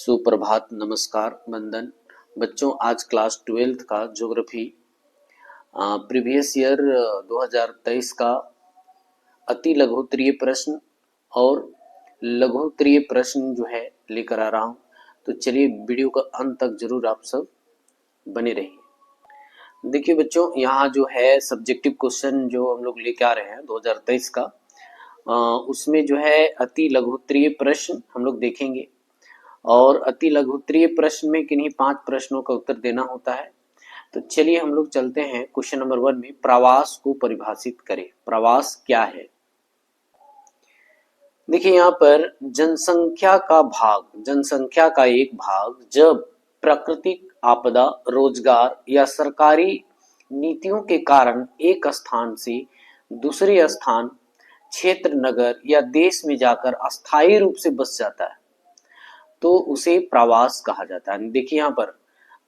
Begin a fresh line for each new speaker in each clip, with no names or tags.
सुप्रभात, नमस्कार, वंदन। बच्चों, आज क्लास 12th का ज्योग्राफी प्रीवियस ईयर 2023 का अति लघु उत्तरीय प्रश्न और लघु उत्तरीय प्रश्न जो है लेकर आ रहा हूं। तो चलिए वीडियो का अंत तक जरूर आप सब बने रहिए। देखिए बच्चों, यहाँ जो है सब्जेक्टिव क्वेश्चन जो हम लोग लेके आ रहे हैं 2023 का, उसमें जो है अति लघु उत्तरीय प्रश्न हम लोग देखेंगे और अति लघु उत्तरीय प्रश्न में किन्हीं 5 प्रश्नों का उत्तर देना होता है। तो चलिए हम लोग चलते हैं क्वेश्चन नंबर 1 में। प्रवास को परिभाषित करें। प्रवास क्या है? देखिए यहाँ पर जनसंख्या का एक भाग जब प्राकृतिक आपदा, रोजगार या सरकारी नीतियों के कारण एक स्थान से दूसरे स्थान, क्षेत्र, नगर या देश में जाकर अस्थायी रूप से बस जाता है तो उसे प्रवास कहा जाता है। देखिए यहाँ पर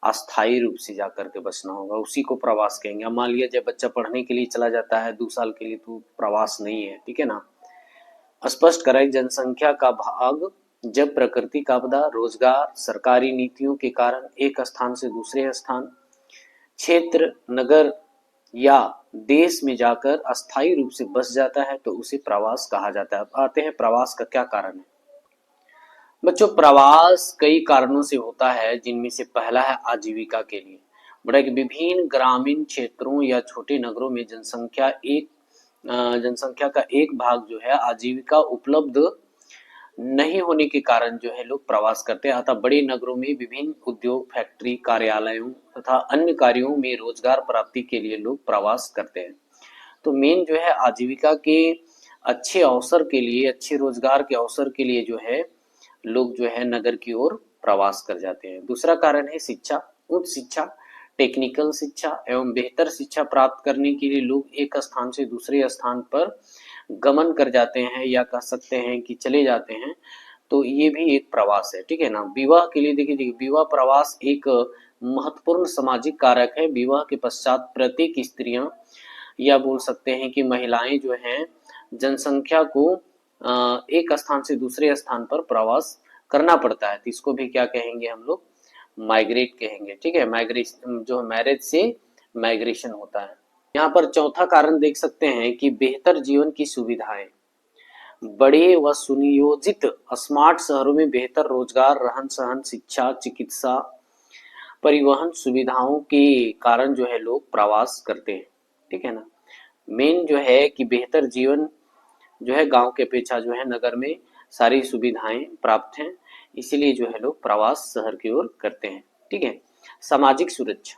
अस्थायी रूप से जाकर के बसना होगा, उसी को प्रवास कहेंगे। मान लिया जब बच्चा पढ़ने के लिए चला जाता है 2 साल के लिए, तो प्रवास नहीं है, ठीक है ना। स्पष्ट कराई, जनसंख्या का भाग जब प्राकृतिक आपदा, रोजगार, सरकारी नीतियों के कारण एक स्थान से दूसरे स्थान, क्षेत्र, नगर या देश में जाकर अस्थायी रूप से बस जाता है तो उसे प्रवास कहा जाता है। अब आते हैं प्रवास का क्या कारण है। बच्चों, प्रवास कई कारणों से होता है, जिनमें से पहला है आजीविका के लिए। बड़ा कि विभिन्न ग्रामीण क्षेत्रों या छोटे नगरों में जनसंख्या का एक भाग जो है आजीविका उपलब्ध नहीं होने के कारण जो है लोग प्रवास करते हैं। अतः बड़े नगरों में विभिन्न उद्योग, फैक्ट्री, कार्यालयों तथा अन्य कार्यों में रोजगार प्राप्ति के लिए लोग प्रवास करते हैं। तो मेन जो है आजीविका के अच्छे अवसर के लिए, अच्छे रोजगार के अवसर के लिए जो है लोग जो है नगर की ओर प्रवास कर जाते हैं। दूसरा कारण है शिक्षा, उच्च शिक्षा, टेक्निकल शिक्षा एवं बेहतर शिक्षा प्राप्त करने के लिए लोग एक स्थान से दूसरे स्थान पर गमन कर जाते हैं, या कह सकते हैं कि चले जाते हैं। तो ये भी एक प्रवास है, ठीक है ना। विवाह के लिए देखिए, विवाह प्रवास एक महत्वपूर्ण सामाजिक कारक है। विवाह के पश्चात प्रत्येक स्त्रियां या बोल सकते हैं कि महिलाएं जो हैं जनसंख्या को एक स्थान से दूसरे स्थान पर प्रवास करना पड़ता है। तो इसको भी क्या कहेंगे हम लोग? माइग्रेट कहेंगे, ठीक है। माइग्रेशन जो मैरिज से माइग्रेशन होता है। यहाँ पर चौथा कारण देख सकते हैं कि बेहतर जीवन की सुविधाएं। बड़े व सुनियोजित स्मार्ट शहरों में बेहतर रोजगार, रहन सहन, शिक्षा, चिकित्सा, परिवहन सुविधाओं के कारण जो है लोग प्रवास करते हैं, ठीक है ना। मेन जो है कि बेहतर जीवन जो है गांव के अपेक्षा जो है नगर में सारी सुविधाएं प्राप्त हैं, इसीलिए जो है लोग प्रवास शहर की ओर करते हैं, ठीक है। सामाजिक सुरक्षा,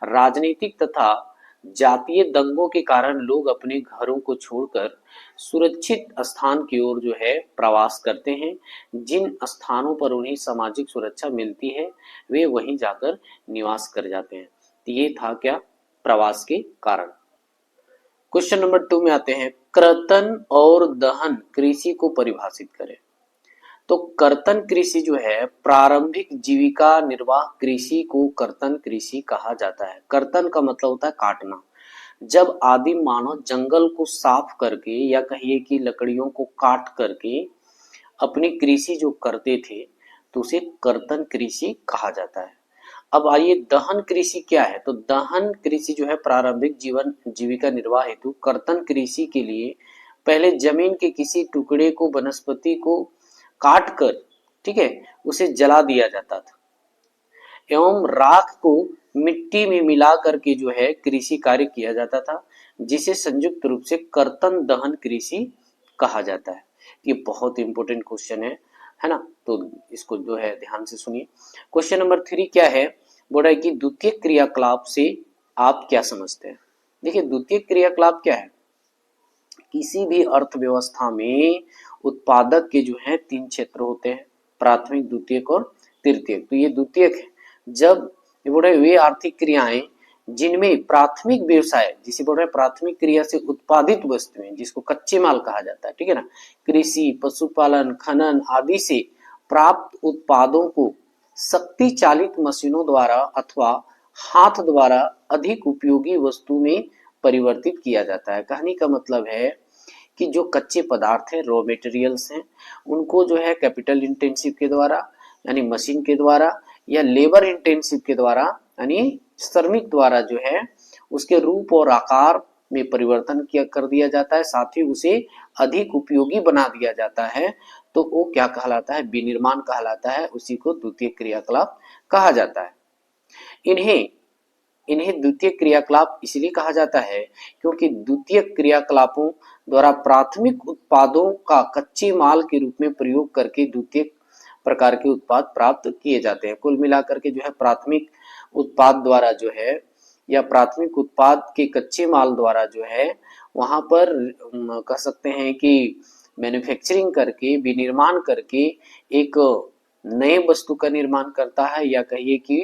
राजनीतिक तथा जातीय दंगों के कारण लोग अपने घरों को छोड़कर सुरक्षित स्थान की ओर जो है प्रवास करते हैं। जिन स्थानों पर उन्हें सामाजिक सुरक्षा मिलती है वे वहीं जाकर निवास कर जाते हैं। तो ये था क्या? प्रवास के कारण। क्वेश्चन नंबर 2 में आते हैं, कर्तन और दहन कृषि को परिभाषित करें। तो कर्तन कृषि जो है प्रारंभिक जीविका निर्वाह कृषि को कर्तन कृषि कहा जाता है। कर्तन का मतलब होता है काटना। जब आदिम मानव जंगल को साफ करके या कहिए कि लकड़ियों को काट करके अपनी कृषि जो करते थे तो उसे कर्तन कृषि कहा जाता है। अब आइए, दहन कृषि क्या है? तो दहन कृषि जो है प्रारंभिक जीविका निर्वाह हेतु कर्तन कृषि के लिए पहले जमीन के किसी टुकड़े को, वनस्पति को काट कर, ठीक है, उसे जला दिया जाता था एवं राख को मिट्टी में मिला करके जो है कृषि कार्य किया जाता था, जिसे संयुक्त रूप से कर्तन दहन कृषि कहा जाता है। ये बहुत इंपॉर्टेंट क्वेश्चन है ना। तो इसको जो है ध्यान से सुनिए। क्वेश्चन नंबर 3 क्या है? बोल रहा है कि द्वितीय क्रियाकलाप से आप क्या समझते हैं। देखिए, द्वितीय क्रियाकलाप क्या है? किसी भी अर्थव्यवस्था में उत्पादक के जो है 3 क्षेत्र होते हैं, प्राथमिक, द्वितीयक और तृतीयक। तो ये द्वितीयक है जब बोल रहे वे आर्थिक क्रियाएं जिनमें प्राथमिक व्यवसाय, जिसे बोल रहे प्राथमिक क्रिया से उत्पादित वस्तुएं, जिसको कच्चे माल कहा जाता है, ठीक है ना, कृषि, पशुपालन, खनन आदि से प्राप्त उत्पादों को शक्ति चालित मशीनों द्वारा अथवा हाथ द्वारा अधिक उपयोगी वस्तु में परिवर्तित किया जाता है। कहने का मतलब है कि जो कच्चे पदार्थ हैं, रॉ मटेरियल्स हैं, उनको जो है कैपिटल इंटेंसिव के द्वारा यानी मशीन के द्वारा या लेबर इंटेंसिव के द्वारा यानी श्रमिक द्वारा जो है उसके रूप और आकार में परिवर्तन किया कर दिया जाता है, साथ ही उसे अधिक उपयोगी बना दिया जाता है, तो वो क्या कहलाता है, विनिर्माण कहलाता है। उसी को द्वितीय क्रियाकलाप कहा जाता है। इन्हें द्वितीय क्रियाकलाप इसलिए कहा जाता है क्योंकि द्वितीय क्रियाकलापों द्वारा प्राथमिक उत्पादों का कच्चे माल के रूप में प्रयोग करके द्वितीय प्रकार के उत्पाद प्राप्त किए जाते हैं। कुल मिलाकर के जो है प्राथमिक उत्पाद द्वारा जो है या प्राथमिक उत्पाद के कच्चे माल द्वारा जो है वहां पर कह सकते हैं कि मैन्युफैक्चरिंग करके विनिर्माण करके एक नए वस्तु का निर्माण करता है, या कहिए कि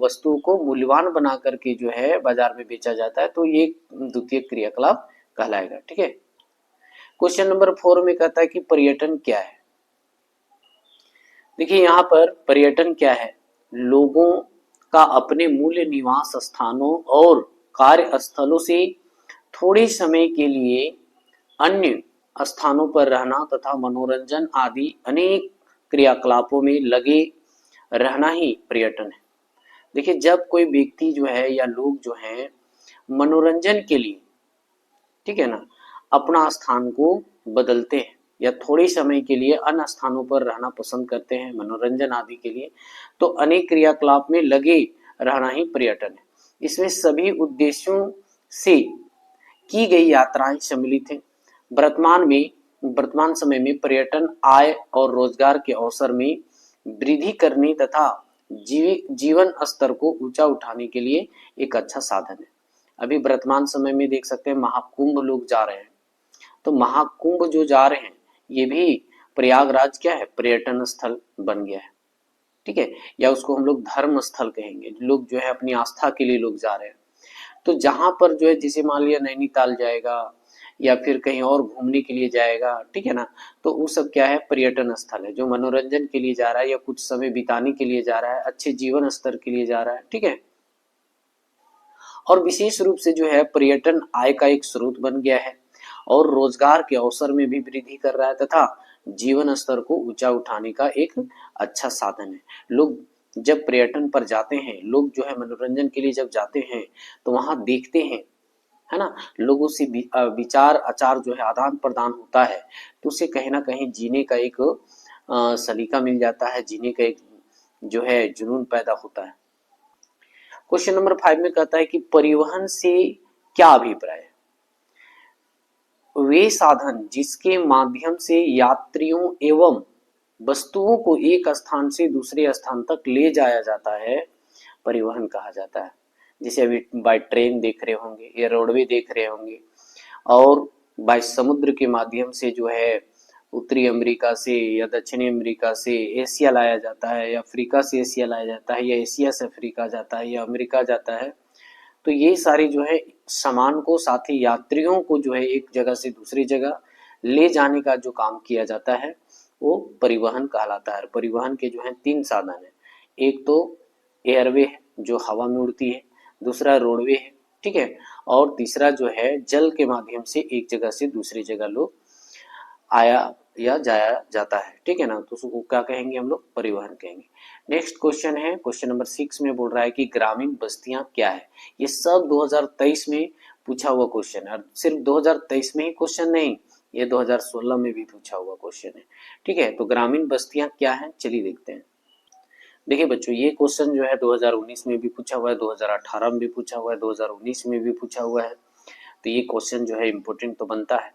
वस्तुओं को मूल्यवान बना करके जो है बाजार में बेचा जाता है, तो ये द्वितीय क्रियाकलाप कहलाएगा। ठीक है। क्वेश्चन नंबर 4 में कहता है कि पर्यटन क्या है। देखिए यहाँ पर पर्यटन क्या है, लोगों का अपने मूल निवास स्थानों और कार्य स्थलों से थोड़े समय के लिए अन्य स्थानों पर रहना तथा मनोरंजन आदि अनेक क्रियाकलापों में लगे रहना ही पर्यटन है। देखिए जब कोई व्यक्ति जो है या लोग जो है मनोरंजन के लिए, ठीक है ना, अपना स्थान को बदलते हैं या थोड़े समय के लिए अन्य स्थानों पर रहना पसंद करते हैं मनोरंजन आदि के लिए, तो अनेक क्रियाकलाप में लगे रहना ही पर्यटन है। इसमें सभी उद्देश्यों से की गई यात्राएं सम्मिलित हैं। वर्तमान समय में पर्यटन आय और रोजगार के अवसर में वृद्धि करने तथा जीवन स्तर को ऊंचा उठाने के लिए एक अच्छा साधन है। अभी वर्तमान समय में देख सकते हैं महाकुंभ लोग जा रहे हैं, तो महाकुंभ जो जा रहे हैं ये भी प्रयागराज क्या है, पर्यटन स्थल बन गया है। ठीक है, या उसको हम लोग धर्म स्थल कहेंगे। लोग जो है अपनी आस्था के लिए लोग जा रहे हैं, तो जहां पर जो है जैसे मान लिया नैनीताल जाएगा या फिर कहीं और घूमने के लिए जाएगा, ठीक है ना, तो वो सब क्या है, पर्यटन स्थल है। जो मनोरंजन के लिए जा रहा है या कुछ समय बिताने के लिए जा रहा है, अच्छे जीवन स्तर के लिए जा रहा है, ठीक है। और विशेष रूप से जो है पर्यटन आय का एक स्रोत बन गया है और रोजगार के अवसर में भी वृद्धि कर रहा है तथा जीवन स्तर को ऊंचा उठाने का एक अच्छा साधन है। लोग जब पर्यटन पर जाते हैं, लोग जो है मनोरंजन के लिए जब जाते हैं तो वहां देखते हैं, है ना, लोगों से विचार आचार जो है आदान प्रदान होता है, तो उससे कहीं ना कहीं जीने का एक सलीका मिल जाता है, जीने का एक जो है जुनून पैदा होता है। क्वेश्चन नंबर 5 में कहता है कि परिवहन से क्या अभिप्राय है। वे साधन जिसके माध्यम से यात्रियों एवं वस्तुओं को एक स्थान से दूसरे स्थान तक ले जाया जाता है, परिवहन कहा जाता है। जैसे अभी बाय ट्रेन देख रहे होंगे या रोडवे देख रहे होंगे, और बाय समुद्र के माध्यम से जो है उत्तरी अमेरिका से या दक्षिणी अमेरिका से एशिया लाया जाता है, या अफ्रीका से एशिया लाया जाता है, या एशिया से अफ्रीका जाता है, या अमेरिका जाता है। तो ये सारी जो है सामान को, साथ ही यात्रियों को जो है एक जगह से दूसरी जगह ले जाने का जो काम किया जाता है वो परिवहन कहलाता है। परिवहन के जो है 3 साधन है। एक तो एयरवे है जो हवा में उड़ती है, दूसरा रोडवे है, ठीक है, और तीसरा जो है जल के माध्यम से एक जगह से दूसरी जगह लोग आया या जाया जाता है, ठीक है ना, तो उसको क्या कहेंगे हम लोग, परिवहन कहेंगे। नेक्स्ट क्वेश्चन है, क्वेश्चन नंबर 6 में बोल रहा है कि ग्रामीण बस्तियां क्या है। ये सब 2023 में पूछा हुआ क्वेश्चन है, और सिर्फ 2023 में ही क्वेश्चन नहीं, ये 2016 में भी पूछा हुआ क्वेश्चन है, ठीक है। तो ग्रामीण बस्तियां क्या है, चलिए देखते हैं। देखिए बच्चों, ये क्वेश्चन जो है 2019 में भी पूछा हुआ है, 2018 में भी पूछा हुआ है, 2019 में भी पूछा हुआ है, तो ये क्वेश्चन जो है इम्पोर्टेंट तो बनता है।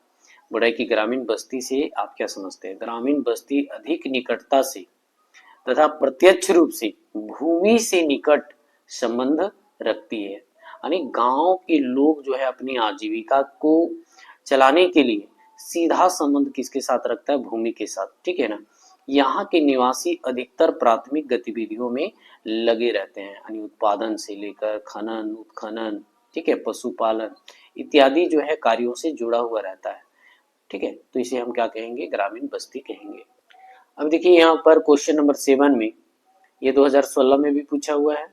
बोला है कि ग्रामीण बस्ती से आप क्या समझते हैं। ग्रामीण बस्ती अधिक निकटता से तथा प्रत्यक्ष रूप से भूमि से निकट संबंध रखती है, यानी गांव के लोग जो है अपनी आजीविका को चलाने के लिए सीधा संबंध किसके साथ रखता है, भूमि के साथ, ठीक है ना। यहाँ के निवासी अधिकतर प्राथमिक गतिविधियों में लगे रहते हैं, यानी उत्पादन से लेकर खनन, उत्खनन, ठीक है, पशुपालन इत्यादि जो है कार्यों से जुड़ा हुआ रहता है, ठीक है। तो इसे हम क्या कहेंगे, ग्रामीण बस्ती कहेंगे। अब देखिए यहाँ पर क्वेश्चन नंबर 7 में, ये 2016 में भी पूछा हुआ है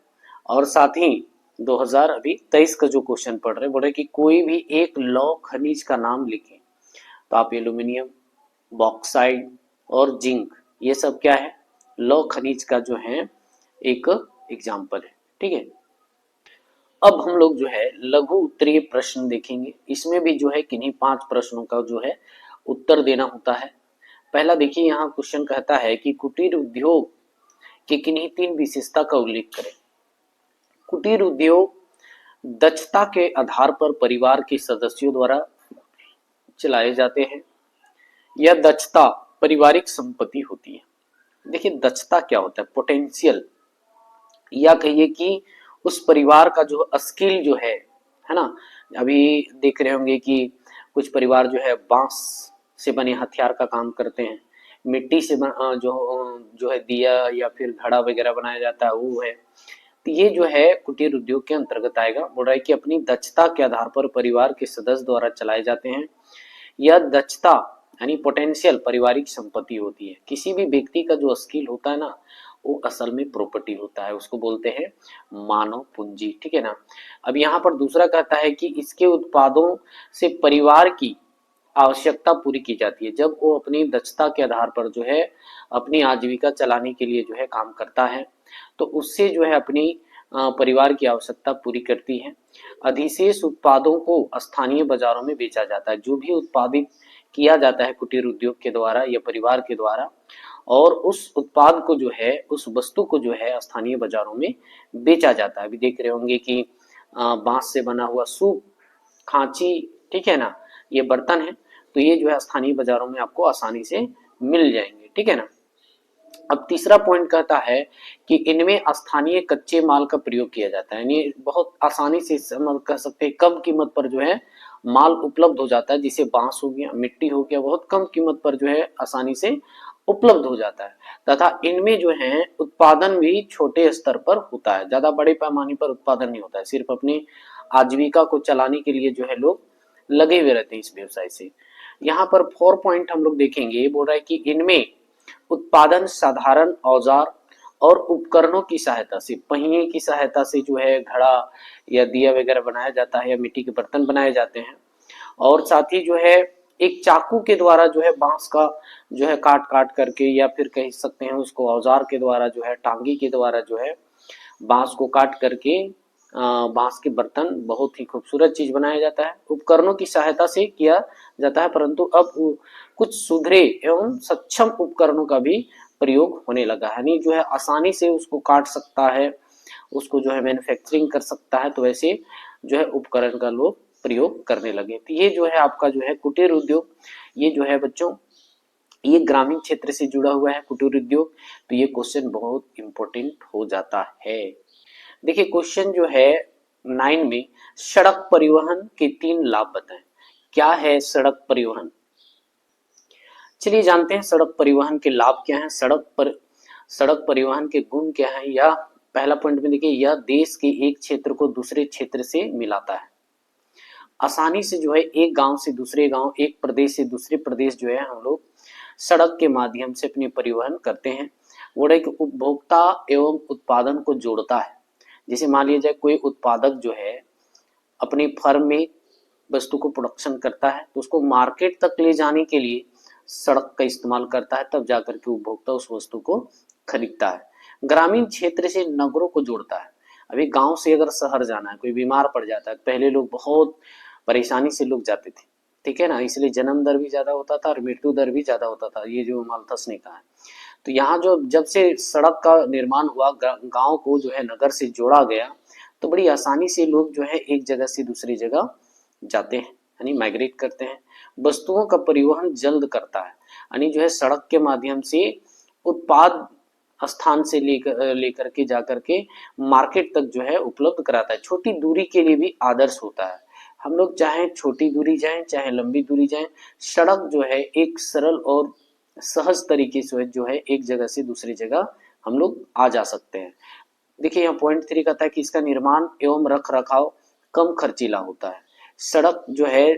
और साथ ही 2023 का जो क्वेश्चन पढ़ रहे, बोल रहे कि कोई भी एक लौह खनिज का नाम लिखें। तो आप एल्यूमिनियम, बॉक्साइड और जिंक, ये सब क्या है, लौह खनिज का जो है एक एग्जाम्पल है। ठीक है, अब हम लोग जो है लघु उत्तरीय प्रश्न देखेंगे। इसमें भी जो है किन्हीं 5 प्रश्नों का जो है उत्तर देना होता है। पहला देखिए, यहाँ क्वेश्चन कहता है कि कुटीर उद्योग की किन्हीं 3 विशेषता का उल्लेख करें। कुटीर उद्योग दक्षता के आधार पर परिवार के सदस्यों द्वारा चलाए जाते हैं। यह दक्षता पारिवारिक संपत्ति होती है। देखिए दक्षता क्या होता है, पोटेंशियल, या कहिए कि उस परिवार का जो स्किल जो है ना। अभी देख रहे होंगे कि कुछ परिवार जो है बांस से बने हथियार का काम करते हैं, मिट्टी से जो है दिया या फिर घड़ा वगैरह बनाया जाता है वो है। तो ये जो है कुटीर उद्योग के अंतर्गत आएगा। बोल रहा है कि अपनी दक्षता के आधार पर परिवार के सदस्य द्वारा चलाए जाते हैं। यह दक्षता यानी पोटेंशियल पारिवारिक संपत्ति होती है। किसी भी व्यक्ति का जो स्किल होता है ना, वो असल में प्रॉपर्टी होता है, उसको बोलते हैं मानव पूंजी। ठीक है ना। अब यहाँ पर दूसरा कहता है कि इसके उत्पादों से परिवार की आवश्यकता पूरी की जाती है। जब वो अपनी दक्षता के आधार पर जो है अपनी आजीविका चलाने के लिए जो है काम करता है, तो उससे जो है अपनी परिवार की आवश्यकता पूरी करती है। अधिशेष उत्पादों को स्थानीय बाजारों में बेचा जाता है। जो भी उत्पादित किया जाता है कुटीर उद्योग के द्वारा या परिवार के द्वारा, और उस उत्पाद को जो है, उस वस्तु को जो है स्थानीय बाजारों में बेचा जाता है। अभी देख रहे होंगे कि बांस से बना हुआ सूप, खांची, ठीक है ना, ये बर्तन है, तो ये जो है स्थानीय बाजारों में आपको आसानी से मिल जाएंगे। ठीक है ना। अब तीसरा पॉइंट कहता है कि इनमें स्थानीय कच्चे माल का प्रयोग किया जाता है, यानी बहुत आसानी से कह सकते हैं कम कीमत पर जो है माल उपलब्ध हो जाता है, जिसे बांस हो गया, मिट्टी हो गया, बहुत कम कीमत पर जो है आसानी से उपलब्ध हो जाता है। तथा इनमें जो है उत्पादन भी छोटे स्तर पर होता है, ज्यादा बड़े पैमाने पर उत्पादन नहीं होता है। सिर्फ अपनी आजीविका को चलाने के लिए जो है लोग लगे हुए रहते हैं इस व्यवसाय से। यहाँ पर 4 पॉइंट हम लोग देखेंगे। बोल रहा है कि इनमें उत्पादन साधारण औजार और उपकरणों की सहायता से, पहिए की सहायता से जो है घड़ा या दिया वगैरह बनाया जाता है, या मिट्टी के बर्तन बनाए जाते हैं। और साथ ही जो है एक चाकू के द्वारा जो है बांस का जो है काट काट करके, या फिर कह सकते हैं उसको औजार के द्वारा जो है, टांगी के द्वारा जो है बांस को काट करके बांस के बर्तन बहुत ही खूबसूरत चीज बनाया जाता है। उपकरणों की सहायता से किया जाता है, परंतु अब कुछ सुधरे एवं सक्षम उपकरणों का भी प्रयोग होने लगा है, यानी जो है आसानी से उसको काट सकता है, उसको जो है मैन्युफैक्चरिंग कर सकता है, तो वैसे जो है उपकरण का लोग प्रयोग करने लगे। तो ये जो है आपका जो है कुटीर उद्योग, ये जो है बच्चों ये ग्रामीण क्षेत्र से जुड़ा हुआ है कुटीर उद्योग। तो ये क्वेश्चन बहुत इंपॉर्टेंट हो जाता है। देखिए क्वेश्चन जो है 9 में, सड़क परिवहन के 3 लाभ बताएं। क्या है सड़क परिवहन? चलिए जानते हैं सड़क परिवहन के लाभ क्या हैं, सड़क परिवहन के गुण क्या हैं। या पहला पॉइंट में देखिए, यह देश के एक क्षेत्र को दूसरे क्षेत्र से मिलाता है। आसानी से जो है एक गांव से दूसरे गांव, एक प्रदेश से दूसरे प्रदेश जो है हम लोग सड़क के माध्यम से अपनी परिवहन करते हैं। वो एक उपभोक्ता एवं उत्पादन को जोड़ता है। जैसे मान लिया जाए कोई उत्पादक जो है अपनी फर्म में वस्तु को प्रोडक्शन करता है, तो उसको मार्केट तक ले जाने के लिए सड़क का इस्तेमाल करता है, तब जाकर के उपभोक्ता उस वस्तु को खरीदता है। ग्रामीण क्षेत्र से नगरों को जोड़ता है। अभी गांव से अगर शहर जाना है, कोई बीमार पड़ जाता है, पहले लोग बहुत परेशानी से लोग जाते थे, ठीक है ना, इसलिए जन्म दर भी ज्यादा होता था और मृत्यु दर भी ज्यादा होता था, ये जो मालथस ने कहा है। तो यहाँ जो जब से सड़क का निर्माण हुआ, गांव को जो है नगर से जोड़ा गया, तो बड़ी आसानी से लोग जो है एक जगह से दूसरी जगह जाते हैं, यानी माइग्रेट करते हैं। वस्तुओं का परिवहन जल्द करता है, यानी जो है सड़क के माध्यम से उत्पाद स्थान से लेकर के जाकर के मार्केट तक जो है उपलब्ध कराता है। छोटी दूरी के लिए भी आदर्श होता है। हम लोग चाहे छोटी दूरी जाएं चाहे लंबी दूरी जाएं, सड़क जो है एक सरल और सहज तरीके से जो है एक जगह से दूसरी जगह हम लोग आ जा सकते हैं। देखिए यहाँ पॉइंट 3 कहता है कि इसका निर्माण एवं रख रखाव कम खर्चीला होता है। सड़क जो है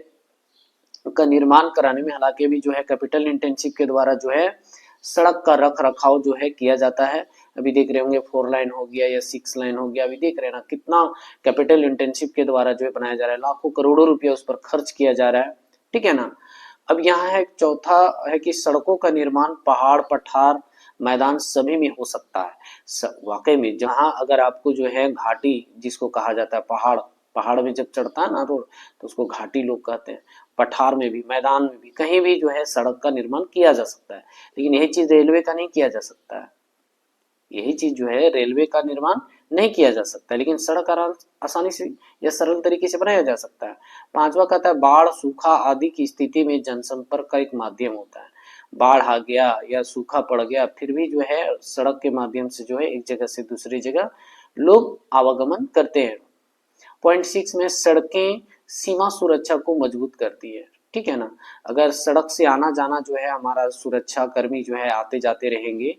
का निर्माण कराने में हालांकि भी जो है कैपिटल इंटेंसिव के द्वारा जो है सड़क का रख रखाव जो है किया जाता है। अभी देख रहे होंगे 4 लाइन हो गया या 6 लाइन हो गया, अभी देख रहे हैं ना कितना कैपिटल इंटेंसिव के द्वारा जो है बनाया जा रहा है, लाखों करोड़ों रुपया उस पर खर्च किया जा रहा है, ठीक है ना। अब यहाँ है चौथा है कि सड़कों का निर्माण पहाड़, पठार, मैदान सभी में हो सकता है। वाकई में जहां अगर आपको जो है घाटी जिसको कहा जाता है, पहाड़ पहाड़ में जब चढ़ता है ना रोड तो उसको घाटी लोग कहते हैं। पठार में भी, मैदान में भी, कहीं भी जो है सड़क का निर्माण किया जा सकता है, लेकिन यही चीज रेलवे का नहीं किया जा सकता है। यही चीज जो है रेलवे का निर्माण नहीं किया जा सकता, लेकिन सड़क आसानी से या सरल तरीके से बनाया जा सकता है। पांचवा कहता है बाढ़, सूखा आदि की स्थिति में जनसंपर्क का एक माध्यम होता है। बाढ़ आ गया या सूखा पड़ गया, फिर भी जो है सड़क के माध्यम से जो है एक जगह से दूसरी जगह लोग आवागमन करते हैं। पॉइंट 6 में सड़कें सीमा सुरक्षा को मजबूत करती है। ठीक है ना, अगर सड़क से आना जाना जो है हमारा सुरक्षा कर्मी जो है आते जाते रहेंगे,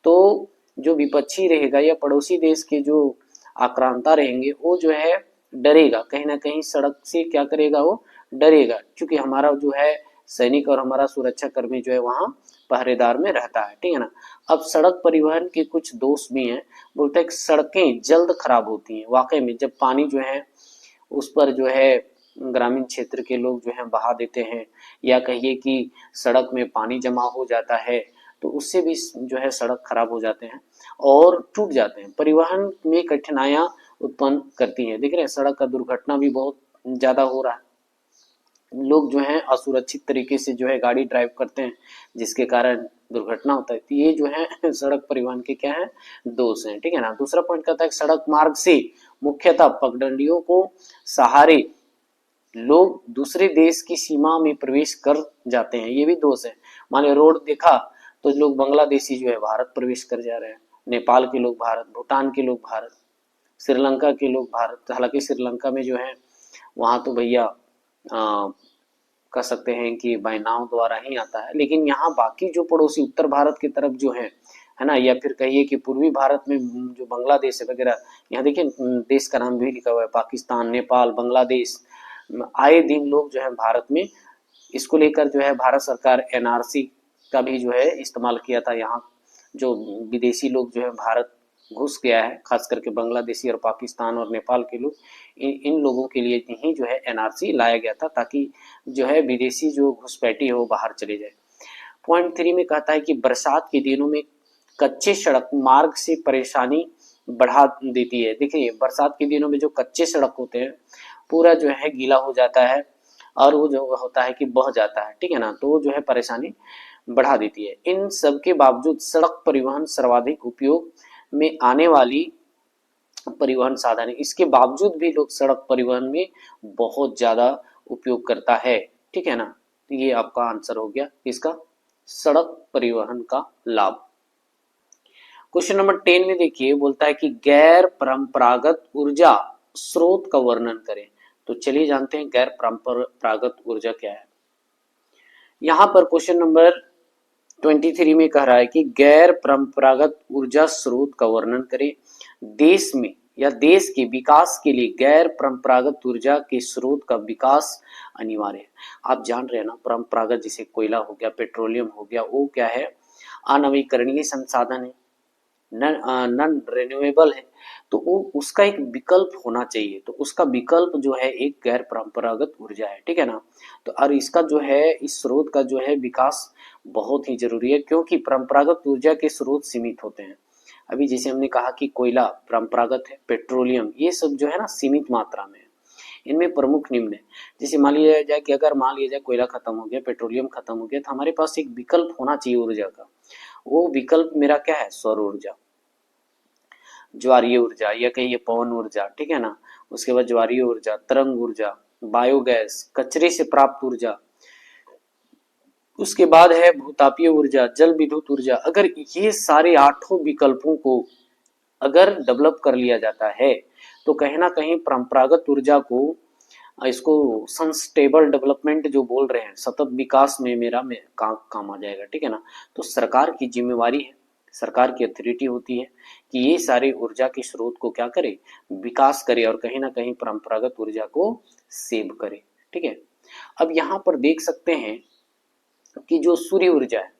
तो जो विपक्षी रहेगा या पड़ोसी देश के जो आक्रांता रहेंगे वो जो है डरेगा, कहीं ना कहीं सड़क से क्या करेगा, वो डरेगा, क्योंकि हमारा जो है सैनिक और हमारा सुरक्षा कर्मी जो है वहां पहरेदार में रहता है। ठीक है ना। अब सड़क परिवहन के कुछ दोष भी हैं। बोलते हैं कि सड़कें जल्द खराब होती हैं। वाकई में जब पानी जो है उस पर जो है ग्रामीण क्षेत्र के लोग जो है बहा देते हैं, या कहिए कि सड़क में पानी जमा हो जाता है, तो उससे भी जो है सड़क खराब हो जाते हैं और टूट जाते हैं, परिवहन में कठिनाइयां उत्पन्न करती हैं। देख रहे हैं सड़क का दुर्घटना भी बहुत ज्यादा हो रहा है। लोग जो है असुरक्षित तरीके से जो है गाड़ी ड्राइव करते हैं, जिसके कारण दुर्घटना होता है। तो ये जो है सड़क परिवहन के क्या है, दोष हैं। ठीक है ना। दूसरा पॉइंट कहता है कि सड़क मार्ग से मुख्यतः पगडंडियों को सहारे लोग दूसरे देश की सीमा में प्रवेश कर जाते हैं, ये भी दोष है। माने रोड देखा तो लोग बांग्लादेशी जो है भारत प्रवेश कर जा रहे हैं, नेपाल के लोग भारत, भूटान के लोग भारत, श्रीलंका के लोग भारत। हालांकि श्रीलंका में जो है वहां तो भैया कह सकते हैं कि बाय नाव द्वारा ही आता है, लेकिन यहाँ बाकी जो पड़ोसी उत्तर भारत की तरफ जो है ना, या फिर कहिए कि पूर्वी भारत में जो बांग्लादेश वगैरह, यहाँ देखिए देश का नाम भी लिखा हुआ है, पाकिस्तान, नेपाल, बांग्लादेश। आए दिन लोग जो है भारत में, इसको लेकर जो है भारत सरकार एनआरसी का भी जो है इस्तेमाल किया था। यहाँ जो विदेशी लोग जो है भारत घुस गया है, खास करके बांग्लादेशी और पाकिस्तान और नेपाल के लोग, इन लोगों के लिए ही जो है एनआरसी लाया गया था, ताकि जो है विदेशी जो घुसपैठी हो बाहर चले जाए। पॉइंट 3 में कहता है कि बरसात के दिनों में कच्चे सड़क मार्ग से परेशानी बढ़ा देती है। देखिए बरसात के दिनों में जो कच्चे सड़क होते हैं पूरा जो है गीला हो जाता है और वो जो होता है कि बह जाता है। ठीक है ना, तो वो जो है परेशानी बढ़ा देती है। इन सब के बावजूद सड़क परिवहन सर्वाधिक उपयोग में आने वाली परिवहन साधन है। इसके बावजूद भी लोग सड़क परिवहन में बहुत ज्यादा उपयोग करता है। ठीक है ना, तो ये आपका आंसर हो गया इसका, सड़क परिवहन का लाभ। क्वेश्चन नंबर 10 में देखिए, बोलता है कि गैर परंपरागत ऊर्जा स्रोत का वर्णन करें। तो चलिए जानते हैं गैर परंपरागत ऊर्जा क्या है। यहां पर क्वेश्चन नंबर 23 में कह रहा है कि गैर परंपरागत ऊर्जा स्रोत का वर्णन करें। देश में या देश के विकास के लिए गैर परंपरागत ऊर्जा के स्रोत का विकास अनिवार्य है। आप जान रहे हैं ना, परंपरागत जैसे कोयला हो गया, पेट्रोलियम हो गया, वो क्या है, अनवीकरणीय संसाधन है, नॉन रिन्यूएबल है, तो वो उसका एक विकल्प होना चाहिए। तो उसका विकल्प जो है एक गैर परंपरागत ऊर्जा है। ठीक है ना, तो और इसका जो है इस स्रोत का जो है विकास बहुत ही जरूरी है, क्योंकि परंपरागत ऊर्जा के स्रोत सीमित होते हैं। अभी जैसे हमने कहा कि कोयला परंपरागत है, पेट्रोलियम, ये सब जो है ना सीमित मात्रा में है। इनमें प्रमुख निम्न है। जैसे मान लिया जाए कि अगर मान लिया जाए कोयला खत्म हो गया, पेट्रोलियम खत्म हो गया, तो हमारे पास एक विकल्प होना चाहिए ऊर्जा का। वो विकल्प मेरा क्या है, सौर ऊर्जा, ज्वारीय ऊर्जा, या कहिए पवन ऊर्जा। ठीक है ना, उसके बाद ज्वारीय ऊर्जा, तरंग ऊर्जा, बायोगैस, कचरे से प्राप्त ऊर्जा, उसके बाद है भूतापीय ऊर्जा, जल विद्युत ऊर्जा। अगर ये सारे 8 विकल्पों को अगर डेवलप कर लिया जाता है, तो कहीं ना कहीं परंपरागत ऊर्जा को, इसको सस्टेनेबल डेवलपमेंट जो बोल रहे हैं, सतत विकास में मेरा में काम आ जाएगा। ठीक है ना, तो सरकार की जिम्मेवारी है, सरकार की अथॉरिटी होती है कि ये सारे ऊर्जा के स्रोत को क्या करे, विकास करे, और कहीं ना कहीं परंपरागत ऊर्जा को सेव करे। ठीक है, अब यहाँ पर देख सकते हैं कि जो सूर्य ऊर्जा है,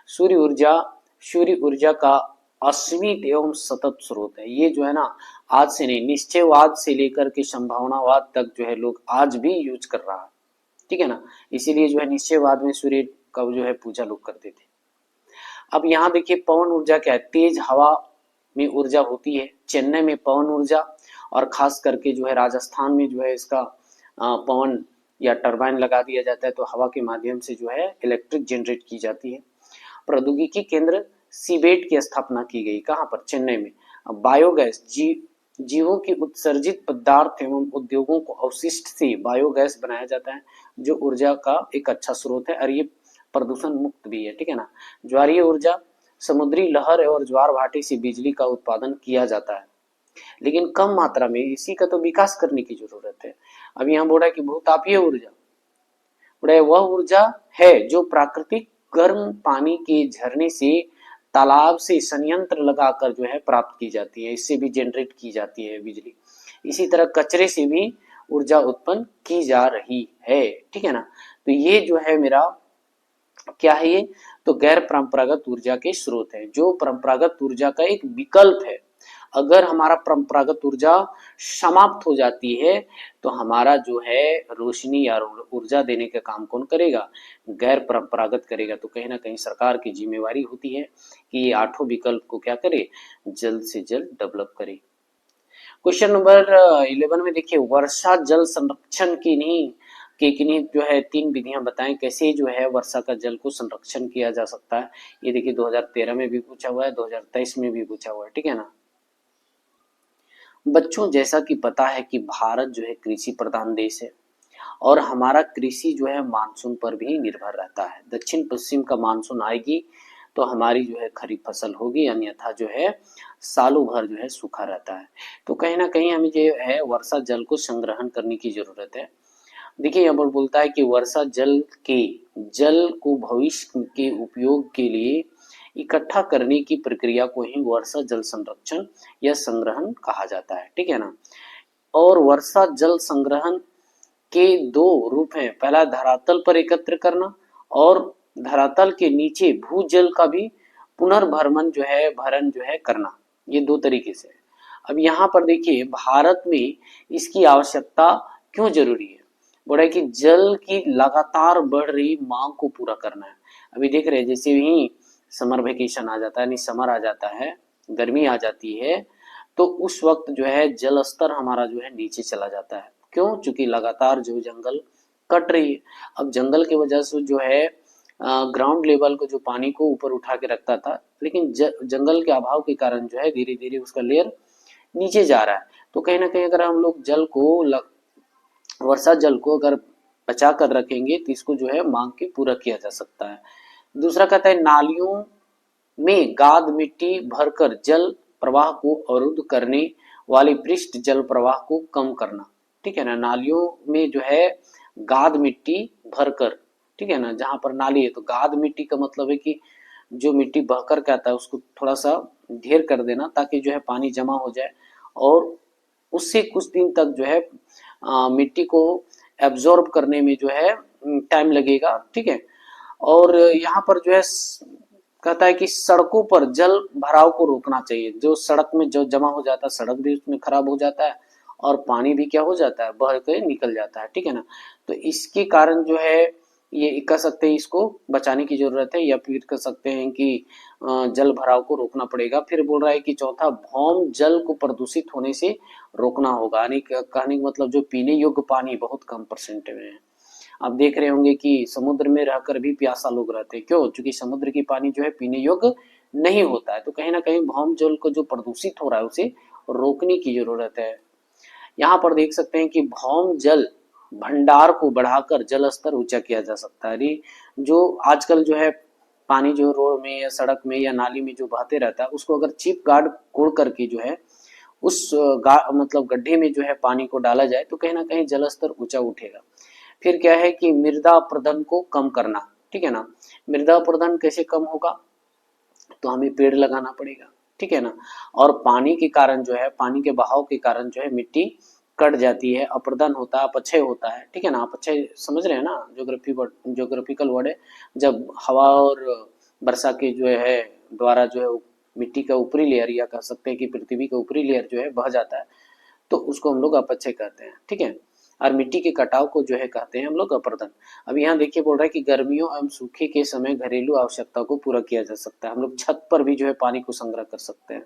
सूर्य ऊर्जा का असीमित एवं सतत स्रोत है। ये जो है ना आज से नहीं, निश्चयवाद से लेकर के संभावनावाद तक जो है लोग आज भी यूज कर रहा है। ठीक है ना, इसीलिए जो है निश्चयवाद में सूर्य का जो है पूजा लोग करते थे। अब यहाँ देखिए पवन ऊर्जा क्या है, तेज हवा में ऊर्जा होती है। चेन्नई में पवन ऊर्जा और खास करके जो है राजस्थान में जो है इसका पवन या टरबाइन लगा दिया जाता है, तो हवा के माध्यम से जो है इलेक्ट्रिक जनरेट की जाती है। प्रौद्योगिकी केंद्र सीबेट की स्थापना की गई, कहाँ पर, चेन्नई में। अब बायोगैस, जीवों की उत्सर्जित पदार्थ एवं उद्योगों को अवशिष्ट से बायोगैस बनाया जाता है, जो ऊर्जा का एक अच्छा स्रोत है और ये प्रदूषण मुक्त भी है, ठीक है ना। ज्वारीय ऊर्जा, समुद्री लहर और ज्वार भाटे से बिजली का उत्पादन किया जाता है, लेकिन कम मात्रा में, इसी का तो विकास करने की जरूरत है। अब यहाँ बोल रहा है कि भूतापीय ऊर्जा, बोल रहा है वह ऊर्जा है जो प्राकृतिक गर्म पानी के झरने से, तालाब से संयंत्र लगाकर जो है प्राप्त की जाती है, इससे भी जनरेट की जाती है बिजली। इसी तरह कचरे से भी ऊर्जा उत्पन्न की जा रही है, ठीक है ना। तो ये जो है मेरा क्या है, ये तो गैर परंपरागत ऊर्जा के स्रोत है, जो परंपरागत ऊर्जा का एक विकल्प है। अगर हमारा परंपरागत ऊर्जा समाप्त हो जाती है तो हमारा जो है रोशनी या ऊर्जा देने का काम कौन करेगा, गैर परंपरागत करेगा। तो कहीं ना कहीं सरकार की जिम्मेवारी होती है कि ये आठों विकल्प को क्या करे, जल्द से जल्द डेवलप करे। क्वेश्चन नंबर 11 में देखिए, वर्षा जल संरक्षण की नहीं के किन्हीं जो है 3 विधियां बताएं, कैसे जो है वर्षा का जल को संरक्षण किया जा सकता है। ये देखिए 2013 में भी पूछा हुआ है, 2023 में भी पूछा हुआ है, ठीक है ना। बच्चों, जैसा कि पता है कि भारत जो है कृषि प्रधान देश है और हमारा कृषि जो है मानसून पर भी निर्भर रहता है। दक्षिण पश्चिम का मानसून आएगी तो हमारी जो है खरीफ फसल होगी, अन्यथा जो है सालों भर जो है सूखा रहता है। तो कहीं ना कहीं हमें जो है वर्षा जल को संग्रहण करने की जरूरत है। देखिए यहाँ पर बोलता है कि वर्षा जल को भविष्य के उपयोग के लिए इकट्ठा करने की प्रक्रिया को ही वर्षा जल संरक्षण या संग्रहण कहा जाता है, ठीक है ना। और वर्षा जल संग्रहण के दो रूप हैं, पहला धरातल पर एकत्र करना और धरातल के नीचे भूजल का भी पुनर्भरण जो है करना, ये दो तरीके से। अब यहाँ पर देखिए भारत में इसकी आवश्यकता क्यों जरूरी है, बोल रहा है कि जल की लगातार बढ़ रही मांग को पूरा करना है। अभी देख रहे हैं जैसे ही समर वेकेशन आ जाता है, यानी समर आ जाता है, गर्मी आ जाती है, तो उस वक्त जो है जल स्तर हमारा जो है नीचे चला जाता है। क्यों? चूंकि लगातार जो जंगल कट रही है। अब जंगल की वजह से जो है ग्राउंड लेवल को जो पानी को ऊपर उठा के रखता था, लेकिन जंगल के अभाव के कारण जो है धीरे धीरे उसका लेयर नीचे जा रहा है। तो कहीं ना कहीं अगर हम लोग वर्षा जल को अगर बचा कर रखेंगे तो इसको जो है मांग के पूरा किया जा सकता है। दूसरा कहता है नालियों में गाद मिट्टी भरकर जल प्रवाह को अवरुद्ध करने वाले पृष्ठ जल प्रवाह को कम करना, ठीक है ना। नालियों में जो है गाद मिट्टी भरकर, ठीक है ना, जहां पर नाली है तो गाद मिट्टी का मतलब है कि जो मिट्टी बहकर के आता है उसको थोड़ा सा ढेर कर देना, ताकि जो है पानी जमा हो जाए और उससे कुछ दिन तक जो है मिट्टी को एब्जॉर्ब करने में जो है टाइम लगेगा, ठीक है। और यहाँ पर जो है कहता है कि सड़कों पर जल भराव को रोकना चाहिए। जो सड़क में जो जमा हो जाता है, सड़क भी उसमें खराब हो जाता है और पानी भी क्या हो जाता है, बह के निकल जाता है, ठीक है ना। तो इसके कारण जो है ये कह सकते हैं इसको बचाने की जरूरत है, या फिर कह सकते हैं कि जल भराव को रोकना पड़ेगा। फिर बोल रहा है कि चौथा, भौम जल को प्रदूषित होने से रोकना होगा, यानी कहने का मतलब जो पीने योग्य पानी बहुत कम परसेंट में है। आप देख रहे होंगे कि समुद्र में रहकर भी प्यासा लोग रहते हैं, क्यों? क्योंकि समुद्र की पानी जो है पीने योग्य नहीं होता है। तो कहीं ना कहीं भौम जल को जो प्रदूषित हो रहा है उसे रोकने की जरूरत है। यहाँ पर देख सकते हैं कि भौम जल भंडार को बढ़ाकर जल स्तर ऊंचा किया जा सकता है। जो आजकल जो है पानी जो रोड में या सड़क में या नाली में जो बहते रहता है, उसको अगर चिप गार्ड कोड़ करके जो है उस मतलब गड्ढे में जो है पानी को डाला जाए तो कहीं ना कहीं जल स्तर ऊंचा उठेगा। फिर क्या है कि मृदा अपरदन को कम करना, ठीक है ना। मृदा अपरदन कैसे कम होगा, तो हमें पेड़ लगाना पड़ेगा, ठीक है ना। और पानी के कारण जो है, पानी के बहाव के कारण जो है मिट्टी कट जाती है, अपरदन होता है, अपक्षय होता है, ठीक है ना। अपक्षय समझ रहे हैं ना, ज्योग्राफिकल वर्ड है। जब हवा और वर्षा के जो है द्वारा जो है मिट्टी का ऊपरी लेयर, या कह सकते हैं कि पृथ्वी का ऊपरी लेयर जो है बह जाता है, तो उसको हम लोग अपक्षय कहते हैं, ठीक है। और मिट्टी के कटाव को जो है कहते हैं हम लोग अपर्दन। अब यहाँ देखिए बोल रहा है कि गर्मियों एवं सूखे के समय घरेलू आवश्यकता को पूरा किया जा सकता है। हम लोग छत पर भी जो है पानी को संग्रह कर सकते हैं।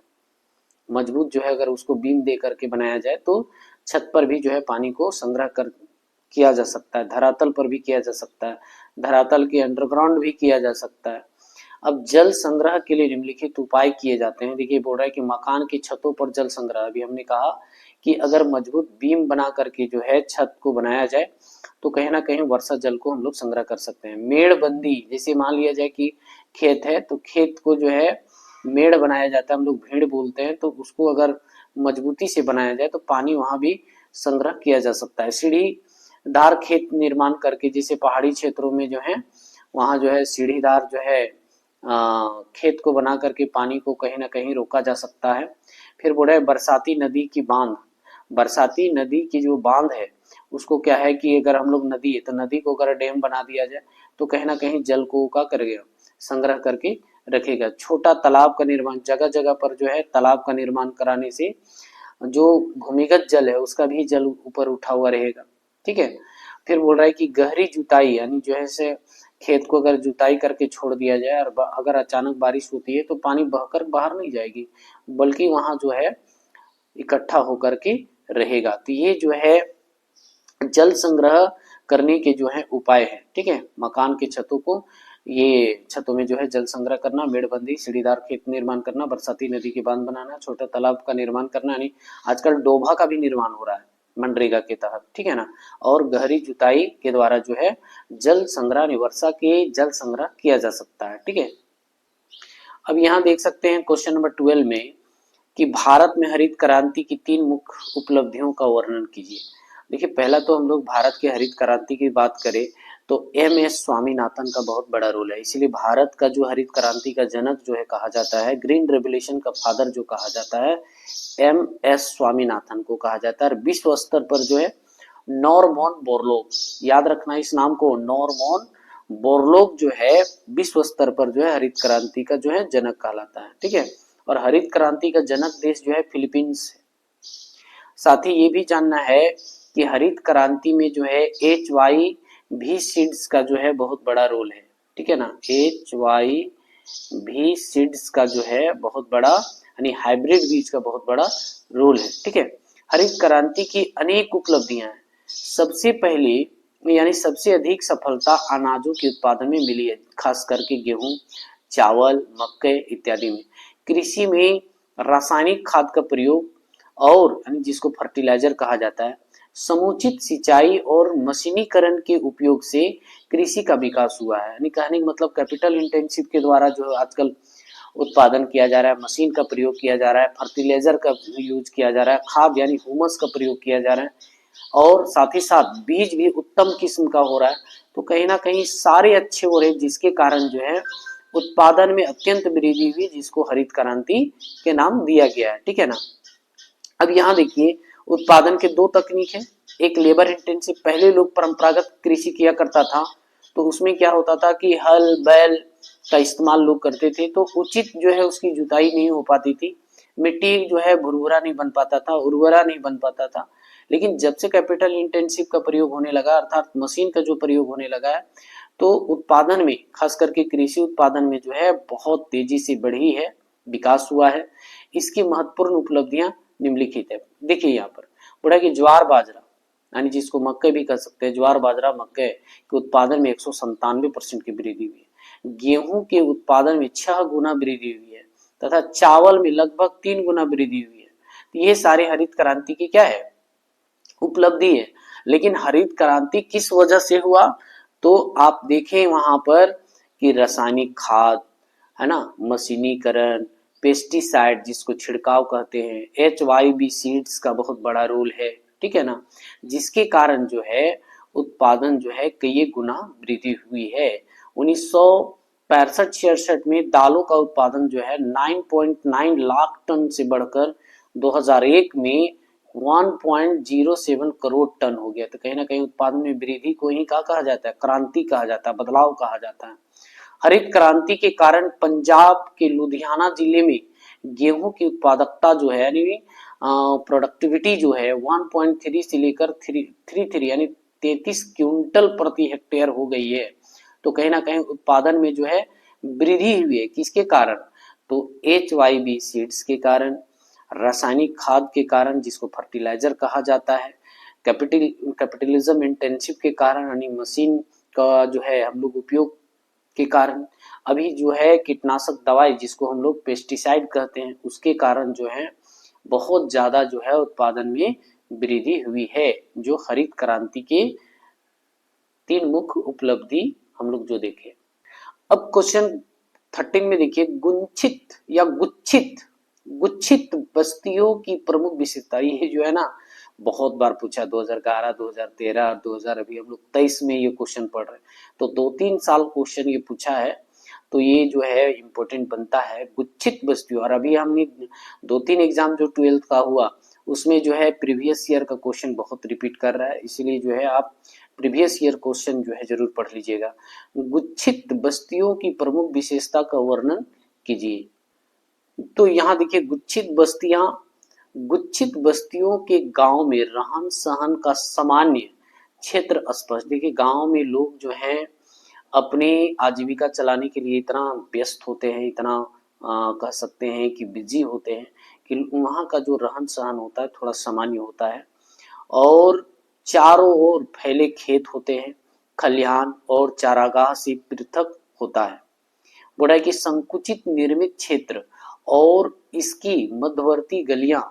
मजबूत जो है अगर उसको बीम दे करके बनाया जाए तो छत पर भी जो है पानी को संग्रह कर किया जा सकता है। धरातल पर भी किया जा सकता है, धरातल के अंडरग्राउंड भी किया जा सकता है। अब जल संग्रह के लिए निम्नलिखित उपाय किए जाते हैं। देखिए बोल रहा है कि मकान की छतों पर जल संग्रह। अभी हमने कहा कि अगर मजबूत बीम बना करके जो है छत को बनाया जाए तो कहीं ना कहीं वर्षा जल को हम लोग संग्रह कर सकते हैं। मेड़बंदी, जैसे मान लिया जाए कि खेत है तो खेत को जो है मेड़ बनाया जाता है, हम लोग भेड़ बोलते हैं, तो उसको अगर मजबूती से बनाया जाए तो पानी वहां भी संग्रह किया जा सकता है। सीढ़ीदार खेत निर्माण करके, जैसे पहाड़ी क्षेत्रों में जो है वहां जो है सीढ़ीदार जो है खेत को बना करके पानी को कहीं ना कहीं रोका जा सकता है। फिर बोल रहे बरसाती नदी की बांध, बरसाती नदी की जो बांध है उसको क्या है कि अगर हम लोग नदी है तो नदी को अगर डैम बना दिया जाए तो कहीं ना कहीं जल को क्या करेगा, संग्रह करके रखेगा। छोटा तालाब का निर्माण, जगह जगह पर जो है तालाब का निर्माण कराने से जो भूमिगत जल है उसका भी जल ऊपर उठा हुआ रहेगा। ठीक है। फिर बोल रहा है कि गहरी जुताई, यानी जो है से खेत को अगर जुताई करके छोड़ दिया जाए और अगर अचानक बारिश होती है तो पानी बहकर बाहर नहीं जाएगी बल्कि वहां जो है इकट्ठा होकर के रहेगा। तो ये जो है जल संग्रह करने के जो है उपाय है। ठीक है। मकान के छतों को, ये छतों में जो है जल संग्रह करना, मेड़बंदी, सीढ़ीदार खेत निर्माण करना, बरसाती नदी के बांध बनाना, छोटा तालाब का निर्माण करना, यानी आजकल डोभा का भी निर्माण हो रहा है मनरेगा के तहत। ठीक है ना। और गहरी जुताई के द्वारा जो है जल संग्रह, वर्षा के जल संग्रह किया जा सकता है। ठीक है। अब यहाँ देख सकते हैं क्वेश्चन नंबर 12 में कि भारत में हरित क्रांति की 3 मुख्य उपलब्धियों का वर्णन कीजिए। देखिए पहला तो हम लोग भारत की हरित क्रांति की बात करें तो एम.एस. स्वामीनाथन का बहुत बड़ा रोल है। इसलिए भारत का जो हरित क्रांति का जनक जो है कहा जाता है, ग्रीन रेवोल्यूशन का फादर जो कहा जाता है, एम.एस. स्वामीनाथन को कहा जाता है। विश्व स्तर पर जो है नॉर्मन बोरलॉग, याद रखना इस नाम को, नॉर्मन बोरलॉग जो है विश्व स्तर पर जो है हरित क्रांति का जो है जनक कहलाता है। ठीक है। और हरित क्रांति का जनक देश जो है फिलीपींस है। साथ ही ये भी जानना है कि हरित क्रांति में जो है HYV सीड्स का जो है बहुत बड़ा रोल है। ठीक है ना। HYV सीड्स का जो है बहुत बड़ा, यानी हाइब्रिड बीज का बहुत बड़ा रोल है। ठीक है। हरित क्रांति की अनेक उपलब्धियां हैं। सबसे पहले यानी सबसे अधिक सफलता अनाजों के उत्पादन में मिली है, खास करके गेहूं, चावल, मक्के इत्यादि में। कृषि में रासायनिक खाद का प्रयोग और जिसको फर्टिलाइजर कहा जाता है, समुचित सिंचाई और मशीनीकरण के उपयोग से कृषि का विकास हुआ है। यानी कहने का मतलब कैपिटल इंटेंसिव के द्वारा जो आजकल उत्पादन किया जा रहा है, मशीन का प्रयोग किया जा रहा है, फर्टिलाइजर का यूज किया जा रहा है, खाद यानी ह्यूमस का प्रयोग किया जा रहा है और साथ ही साथ बीज भी उत्तम किस्म का हो रहा है। तो कहीं ना कहीं सारे अच्छे हो रहे, जिसके कारण जो है उत्पादन में अत्यंत वृद्धि हुई, जिसको हरित क्रांति के नाम दिया गया है। ठीक है ना। अब यहाँ देखिए उत्पादन के 2 तकनीक है। एक लेबर इंटेंसिव, पहले लोग परंपरागत कृषि किया करता था तो उसमें क्या होता था कि हल बैल का इस्तेमाल लोग करते थे तो उचित जो है उसकी जुताई नहीं हो पाती थी, मिट्टी जो है भुरभुरा नहीं बन पाता था, उर्वरा नहीं बन पाता था। लेकिन जब से कैपिटल इंटेंसिव का प्रयोग होने लगा, अर्थात मशीन का जो प्रयोग होने लगा है, तो उत्पादन में, खास करके कृषि उत्पादन में जो है बहुत तेजी से बढ़ी है, विकास हुआ है। इसकी महत्वपूर्ण उपलब्धियां निम्नलिखित है। देखिए यहाँ पर बोला कि ज्वार बाजरा, यानी जिसको मक्के भी कह सकते हैं, ज्वार बाजरा मक्के के उत्पादन में 197% की वृद्धि हुई है। गेहूं के उत्पादन में 6 गुना वृद्धि हुई है तथा चावल में लगभग 3 गुना वृद्धि हुई है। तो ये सारे हरित क्रांति की क्या है, उपलब्धि है। लेकिन हरित क्रांति किस वजह से हुआ, तो आप देखें वहां पर कि रासायनिक खाद है ना, मशीनीकरण, पेस्टिसाइड जिसको छिड़काव कहते हैं, HYV सीड्स का बहुत बड़ा रोल है। ठीक है ना। जिसके कारण जो है उत्पादन जो है कई गुना वृद्धि हुई है। 1965-66 में दालों का उत्पादन जो है 9.9 लाख टन से बढ़कर 2001 में 1.07 करोड़ टन हो गया। तो कहीं ना कहीं उत्पादन में वृद्धि को ही क्या कहा जाता है, क्रांति कहा जाता है, बदलाव कहा जाता है। हरित क्रांति के कारण पंजाब के लुधियाना जिले में गेहूं की उत्पादकता जो है यानी प्रोडक्टिविटी जो है 1.3 से लेकर 33 यानी 33 क्विंटल प्रति हेक्टेयर हो गई है। तो कहीं ना कहीं उत्पादन में जो है वृद्धि हुई है। किसके कारण? तो HYB सीड्स के कारण, रासायनिक खाद के कारण जिसको फर्टिलाइजर कहा जाता है, कैपिटलिज्म इंटेंसिव के कारण यानी मशीन का जो है हम लोग उपयोग के कारण, अभी जो है कीटनाशक दवाई जिसको हम लोग पेस्टिसाइड कहते हैं उसके कारण जो है बहुत ज्यादा जो है उत्पादन में वृद्धि हुई है। जो हरित क्रांति के 3 मुख्य उपलब्धि हम लोग जो देखे। अब क्वेश्चन 13 में देखिए, गुच्छित या गुच्छित बस्तियों की प्रमुख विशेषता। ये जो है ना बहुत बार पूछा, 2011, 2013, 2000 अभी हम लोग 23 में ये क्वेश्चन पढ़ रहे हैं, तो 2-3 साल क्वेश्चन ये पूछा है। तो ये जो है इम्पोर्टेंट बनता है गुच्छित बस्तियों। और अभी हमने 2-3 एग्जाम जो 12th का हुआ उसमें जो है प्रीवियस ईयर का क्वेश्चन बहुत रिपीट कर रहा है, इसलिए जो है आप प्रीवियस ईयर क्वेश्चन जो है जरूर पढ़ लीजिएगा। गुच्छित बस्तियों की प्रमुख विशेषता का वर्णन कीजिए। तो यहाँ देखिए गुच्छित बस्तियों के गांव में रहन सहन का सामान्य क्षेत्र स्पष्ट। देखिए गांव में लोग जो है अपने आजीविका चलाने के लिए इतना व्यस्त होते हैं, इतना कह सकते हैं कि बिजी होते हैं कि वहाँ का जो रहन सहन होता है थोड़ा सामान्य होता है। और चारों ओर फैले खेत होते हैं, खलिहान और चारागाह से पृथक होता है। बोला है कि संकुचित निर्मित क्षेत्र और इसकी मध्यवर्ती गलियां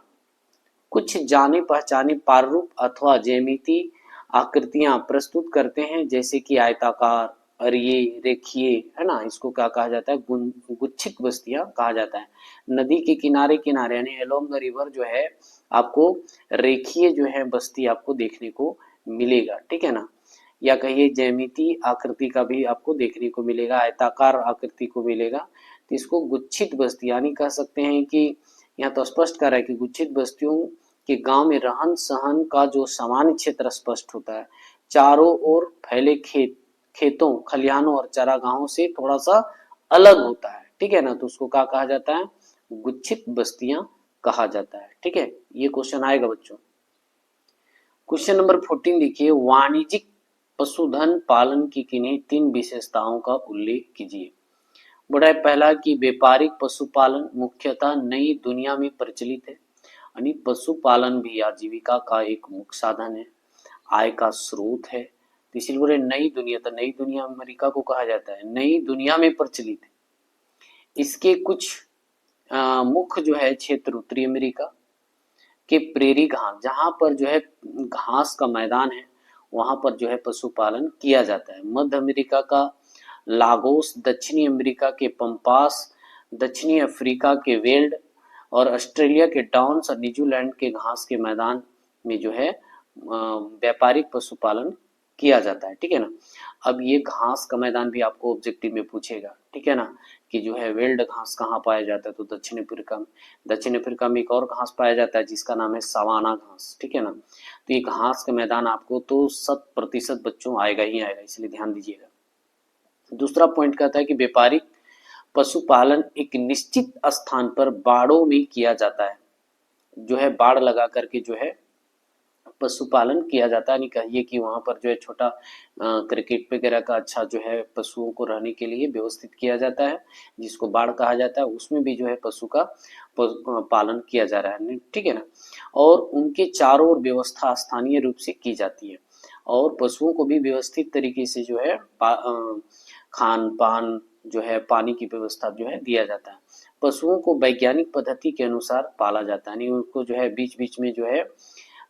कुछ जाने पहचाने प्रारूप अथवा ज्यामिति आकृतियां प्रस्तुत करते हैं, जैसे कि आयताकार, अरिये, रेखीय, है ना। इसको क्या कहा जाता है? गुच्छित बस्तियां कहा जाता है। नदी के किनारे किनारे यानी अलोंग द रिवर जो है आपको रेखीय जो है बस्ती आपको देखने को मिलेगा, ठीक है ना। या कहिए ज्यामिति आकृति का भी आपको देखने को मिलेगा, आयताकार आकृति को मिलेगा। तो इसको गुच्छित बस्ती यानी कह सकते हैं कि यहाँ तो स्पष्ट कर रहा है कि गुच्छित बस्तियों के गांव में रहन सहन का जो सामान्य क्षेत्र स्पष्ट होता है, चारों ओर फैले खेतों, खलिहानों और चारागाहों से थोड़ा सा अलग होता है, ठीक है ना। तो उसको क्या कहा जाता है? गुच्छित बस्तियां कहा जाता है, ठीक है। ये क्वेश्चन आएगा बच्चों। क्वेश्चन नंबर 14 देखिए, वाणिज्यिक पशुधन पालन की किन्हीं 3 विशेषताओं का उल्लेख कीजिए। बड़ा पहला कि व्यापारिक पशुपालन मुख्यतः नई दुनिया में प्रचलित है, यानी पशुपालन भी आजीविका का एक मुख्य साधन है, आय का स्रोत है। तो इसलिए बोले नई दुनिया, तो नई दुनिया अमेरिका को कहा जाता है, नई दुनिया में प्रचलित है। इसके कुछ मुख्य जो है क्षेत्र उत्तरी अमेरिका के प्रेरी घास, जहां पर जो है घास का मैदान है वहां पर जो है पशुपालन किया जाता है। मध्य अमेरिका का लागोस, दक्षिणी अमेरिका के पंपास, दक्षिणी अफ्रीका के वेल्ड और ऑस्ट्रेलिया के डाउन्स और न्यूजीलैंड के घास के मैदान में जो है व्यापारिक पशुपालन किया जाता है, ठीक है ना। अब ये घास का मैदान भी आपको ऑब्जेक्टिव में पूछेगा, ठीक है ना, कि जो है वेल्ड घास कहाँ पाया जाता है? तो दक्षिण अफ्रीका में। दक्षिण अफ्रीका में एक और घास पाया जाता है जिसका नाम है सवाना घास, ठीक है ना। तो ये घास का मैदान आपको तो 100% बच्चों आएगा ही आएगा, इसलिए ध्यान दीजिएगा। दूसरा पॉइंट कहता है कि व्यापारिक पशुपालन एक निश्चित स्थान पर बाड़ों में किया जाता है, जो है बाड़ लगा करके जो है पशुपालन किया जाता है। नहीं कहिए कि वहां पर जो है छोटा क्रिकेट वगैरह का अच्छा जो है पशुओं को रहने के लिए व्यवस्थित किया जाता है, जिसको बाड़ कहा जाता है, उसमें भी जो है पशु का पालन किया जा रहा है, ठीक है ना। और उनके चारों ओर व्यवस्था स्थानीय रूप से की जाती है और पशुओं को भी व्यवस्थित तरीके से जो है खान पान जो है पानी की व्यवस्था जो है दिया जाता है। पशुओं को वैज्ञानिक पद्धति के अनुसार पाला जाता है, यानी उनको जो है बीच बीच में जो है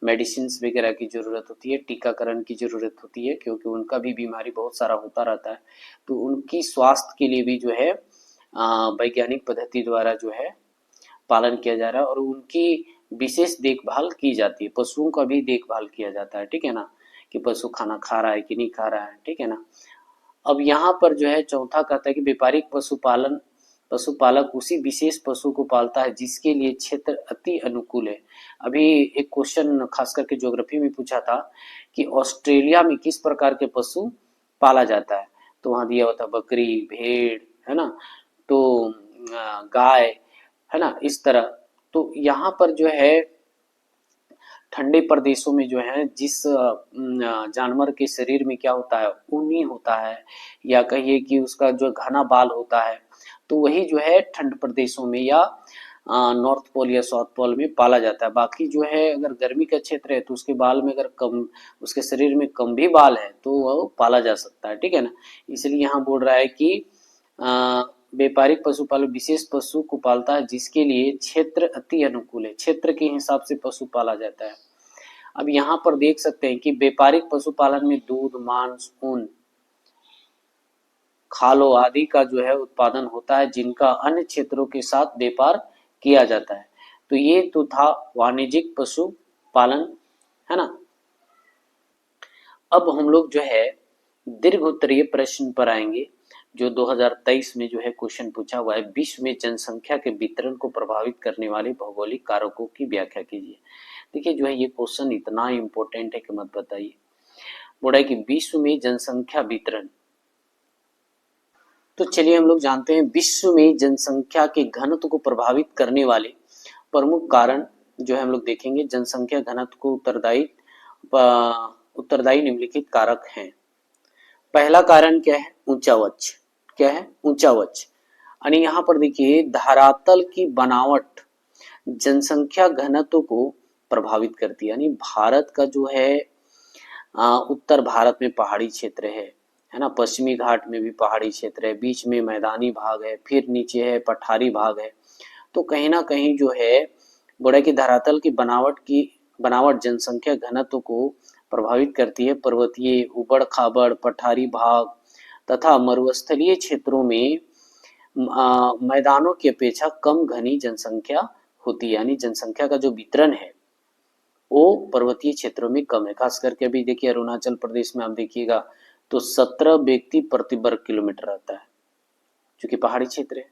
मेडिसिन वगैरह की जरूरत होती है, टीकाकरण की जरूरत होती है, क्योंकि उनका भी बीमारी बहुत सारा होता रहता है। तो उनकी स्वास्थ्य के लिए भी जो है वैज्ञानिक पद्धति द्वारा जो है पालन किया जा रहा है और उनकी विशेष देखभाल की जाती है। पशुओं का भी देखभाल किया जाता है, ठीक है ना, कि पशु खाना खा रहा है कि नहीं खा रहा है, ठीक है ना। अब यहाँ पर जो है चौथा कहता है कि व्यापारिक पशुपालक उसी विशेष पशु को पालता है जिसके लिए क्षेत्र अति अनुकूल है। अभी एक क्वेश्चन खास करके ज्योग्राफी में पूछा था कि ऑस्ट्रेलिया में किस प्रकार के पशु पाला जाता है, तो वहां दिया हुआ था बकरी, भेड़, है ना, तो गाय, है ना, इस तरह। तो यहाँ पर जो है ठंडे प्रदेशों में जो है जिस जानवर के शरीर में क्या होता है, ऊनी होता है, या कहिए कि उसका जो घना बाल होता है, तो वही जो है ठंड प्रदेशों में या नॉर्थ पोल या साउथ पोल में पाला जाता है। बाकी जो है अगर गर्मी का क्षेत्र है तो उसके बाल में अगर कम, उसके शरीर में कम भी बाल है तो वह पाला जा सकता है, ठीक है ना। इसलिए यहाँ बोल रहा है कि व्यापारिक पशुपालन विशेष पशु को पालता है जिसके लिए क्षेत्र अति अनुकूल है, क्षेत्र के हिसाब से पशु पाला जाता है। अब यहाँ पर देख सकते हैं कि व्यापारिक पशुपालन में दूध, मांस, ऊन, खालों आदि का जो है उत्पादन होता है जिनका अन्य क्षेत्रों के साथ व्यापार किया जाता है। तो ये तो था वाणिज्यिक पशुपालन, है ना। अब हम लोग जो है दीर्घ उत्तरीय प्रश्न पर आएंगे जो 2023 में जो है क्वेश्चन पूछा हुआ है, विश्व में जनसंख्या के वितरण को प्रभावित करने वाले भौगोलिक कारकों की व्याख्या कीजिए। देखिए जो है ये क्वेश्चन इतना इम्पोर्टेंट है कि मत बताइए। बोला है कि विश्व में जनसंख्या वितरण, तो चलिए हम लोग जानते हैं विश्व में जनसंख्या के घनत्व को प्रभावित करने वाले प्रमुख कारण जो है हम लोग देखेंगे। जनसंख्या घनत्व को उत्तरदायी निम्नलिखित कारक हैं। पहला कारण क्या है? ऊंचा वक्ष। क्या है? ऊंचा वक्ष। यानी यहाँ पर देखिए धरातल की बनावट जनसंख्या घनत्व को प्रभावित करती है। यानी भारत का जो है उत्तर भारत में पहाड़ी क्षेत्र है ना, पश्चिमी घाट में भी पहाड़ी क्षेत्र है, बीच में मैदानी भाग है, फिर नीचे है पठारी भाग है। तो कहीं ना कहीं जो है बोला कि धरातल की बनावट जनसंख्या घनत्व को प्रभावित करती है। पर्वतीय, उबड़ खाबड़, पठारी भाग तथा मरुस्थलीय क्षेत्रों में मैदानों की अपेक्षा कम घनी जनसंख्या होती है। यानी जनसंख्या का जो वितरण है वो पर्वतीय क्षेत्रों में कम है। खास करके अभी देखिए अरुणाचल प्रदेश में आप देखिएगा तो 17 व्यक्ति प्रति वर्ग किलोमीटर रहता है, जो कि पहाड़ी क्षेत्र है।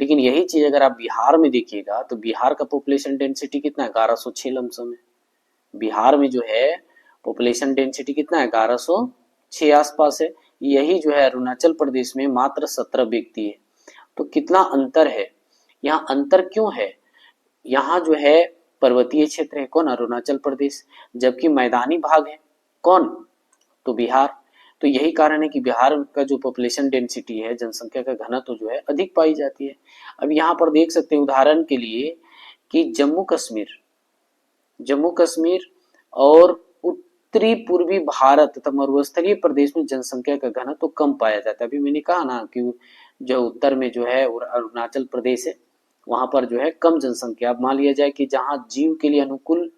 लेकिन यही चीज अगर आप बिहार में देखिएगा तो बिहार का पॉपुलेशन डेंसिटी कितना है? 1106 लमसम है। बिहार में जो है पॉपुलेशन डेंसिटी कितना है? 1106 आसपास है। यही जो है अरुणाचल प्रदेश में मात्र 17 व्यक्ति है। तो कितना अंतर है? यहाँ अंतर क्यों है? यहाँ जो है पर्वतीय क्षेत्र है, कौन? अरुणाचल प्रदेश, जबकि मैदानी भाग है, कौन? तो बिहार। तो यही कारण है कि बिहार का जो पॉपुलेशन डेंसिटी है, जनसंख्या का घनत्व जो है अधिक पाई जाती है। अब यहाँ पर देख सकते हैं उदाहरण के लिए कि जम्मू कश्मीर और उत्तरी पूर्वी भारत तथा मरुस्थलीय प्रदेश में जनसंख्या का घनत्व कम पाया जाता है। अभी मैंने कहा ना कि जो उत्तर में जो है अरुणाचल प्रदेश है, वहां पर जो है कम जनसंख्या। अब मान लिया जाए कि जहां जीव के लिए अनुकूल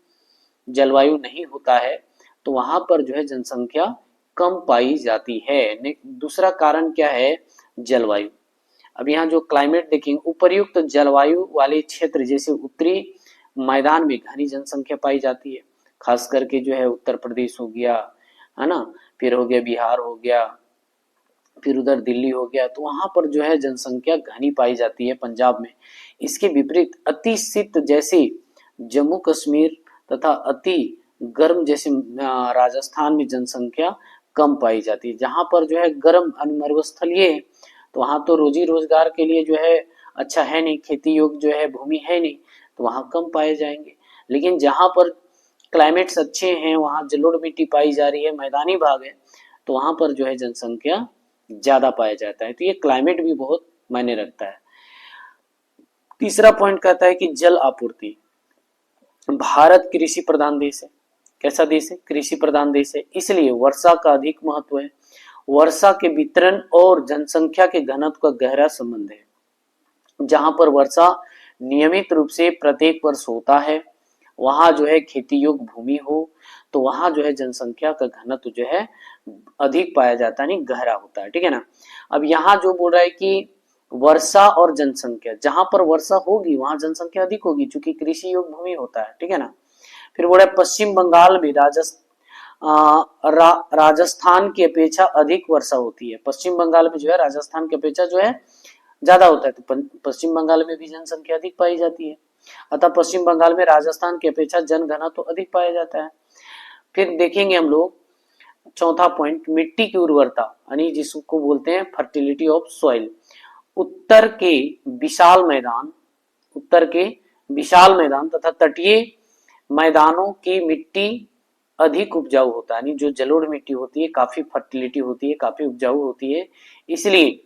जलवायु नहीं होता है तो वहां पर जो है जनसंख्या कम पाई जाती है। दूसरा कारण क्या है? जलवायु। अब यहाँ जो क्लाइमेट देखेंगे, उपर्युक्त जलवायु वाले क्षेत्र जैसे उत्तरी मैदान में घनी जनसंख्या पाई जाती है। खास करके जो है उत्तर प्रदेश हो गया, है ना, फिर हो गया बिहार हो गया, फिर उधर दिल्ली हो गया, तो वहां पर जो है जनसंख्या घनी पाई जाती है पंजाब में। इसके विपरीत अति शीत जैसे जम्मू कश्मीर तथा अति गर्म जैसे राजस्थान में जनसंख्या कम पाई जाती है। जहां पर जो है गर्म मरुस्थलीय है तो वहां तो रोजी रोजगार के लिए जो है अच्छा है नहीं, खेती योग्य जो है भूमि है नहीं, तो वहां कम पाए जाएंगे। लेकिन जहां पर क्लाइमेट्स अच्छे हैं, वहां जलोढ़ मिट्टी पाई जा रही है, मैदानी भाग है, तो वहां पर जो है जनसंख्या ज्यादा पाया जाता है। तो ये क्लाइमेट भी बहुत मायने रखता है। तीसरा पॉइंट कहता है कि जल आपूर्ति। भारत कृषि प्रधान देश है। कैसा देश है? कृषि प्रधान देश है, इसलिए वर्षा का अधिक महत्व है। वर्षा के वितरण और जनसंख्या के घनत्व का गहरा संबंध है। जहां पर वर्षा नियमित रूप से प्रत्येक वर्ष होता है, वहां जो है खेती योग्य भूमि हो, तो वहां जो है जनसंख्या का घनत्व जो है अधिक पाया जाता है, नहीं गहरा होता है, ठीक है ना। अब यहाँ जो बोल रहा है कि वर्षा और जनसंख्या, जहां पर वर्षा होगी वहां जनसंख्या अधिक होगी क्योंकि कृषि योग्य भूमि होता है, ठीक है ना। फिर बोल रहा है पश्चिम बंगाल में राजस्थान की अपेक्षा अधिक वर्षा होती है। पश्चिम बंगाल में जो है राजस्थान की अपेक्षा जो है ज्यादा होता है, तो पश्चिम बंगाल में भी जनसंख्या अधिक पाई जाती है। अतः पश्चिम बंगाल में राजस्थान की अपेक्षा जनघनत्व तो अधिक पाया जाता है। फिर देखेंगे हम लोग चौथा पॉइंट, मिट्टी की उर्वरता, यानी जिसको बोलते हैं फर्टिलिटी ऑफ सॉइल। उत्तर के विशाल मैदान तथा तटीय मैदानों की मिट्टी अधिक उपजाऊ होता है, यानी जो जलोढ़ मिट्टी होती है काफी फर्टिलिटी होती है, काफी उपजाऊ होती है, इसलिए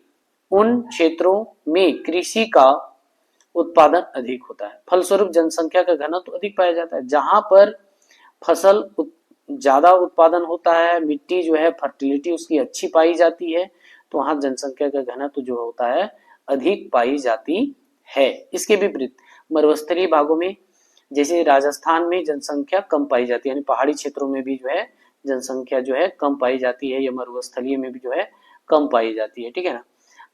उन क्षेत्रों में कृषि का उत्पादन अधिक होता है। फलस्वरूप जनसंख्या का घनत्व अधिक पाया जाता है। जहां पर फसल ज्यादा उत्पादन होता है, मिट्टी जो है फर्टिलिटी उसकी अच्छी पाई जाती है, तो वहां जनसंख्या का घनत्व जो होता है अधिक पाई जाती है। इसके विपरीत मरुस्थलीय भागों में, जैसे राजस्थान में जनसंख्या कम पाई जाती है, यानी पहाड़ी क्षेत्रों में भी जो है जनसंख्या जो है कम पाई जाती है, या मरुस्थलीय में भी जो है कम पाई जाती है, ठीक है ना।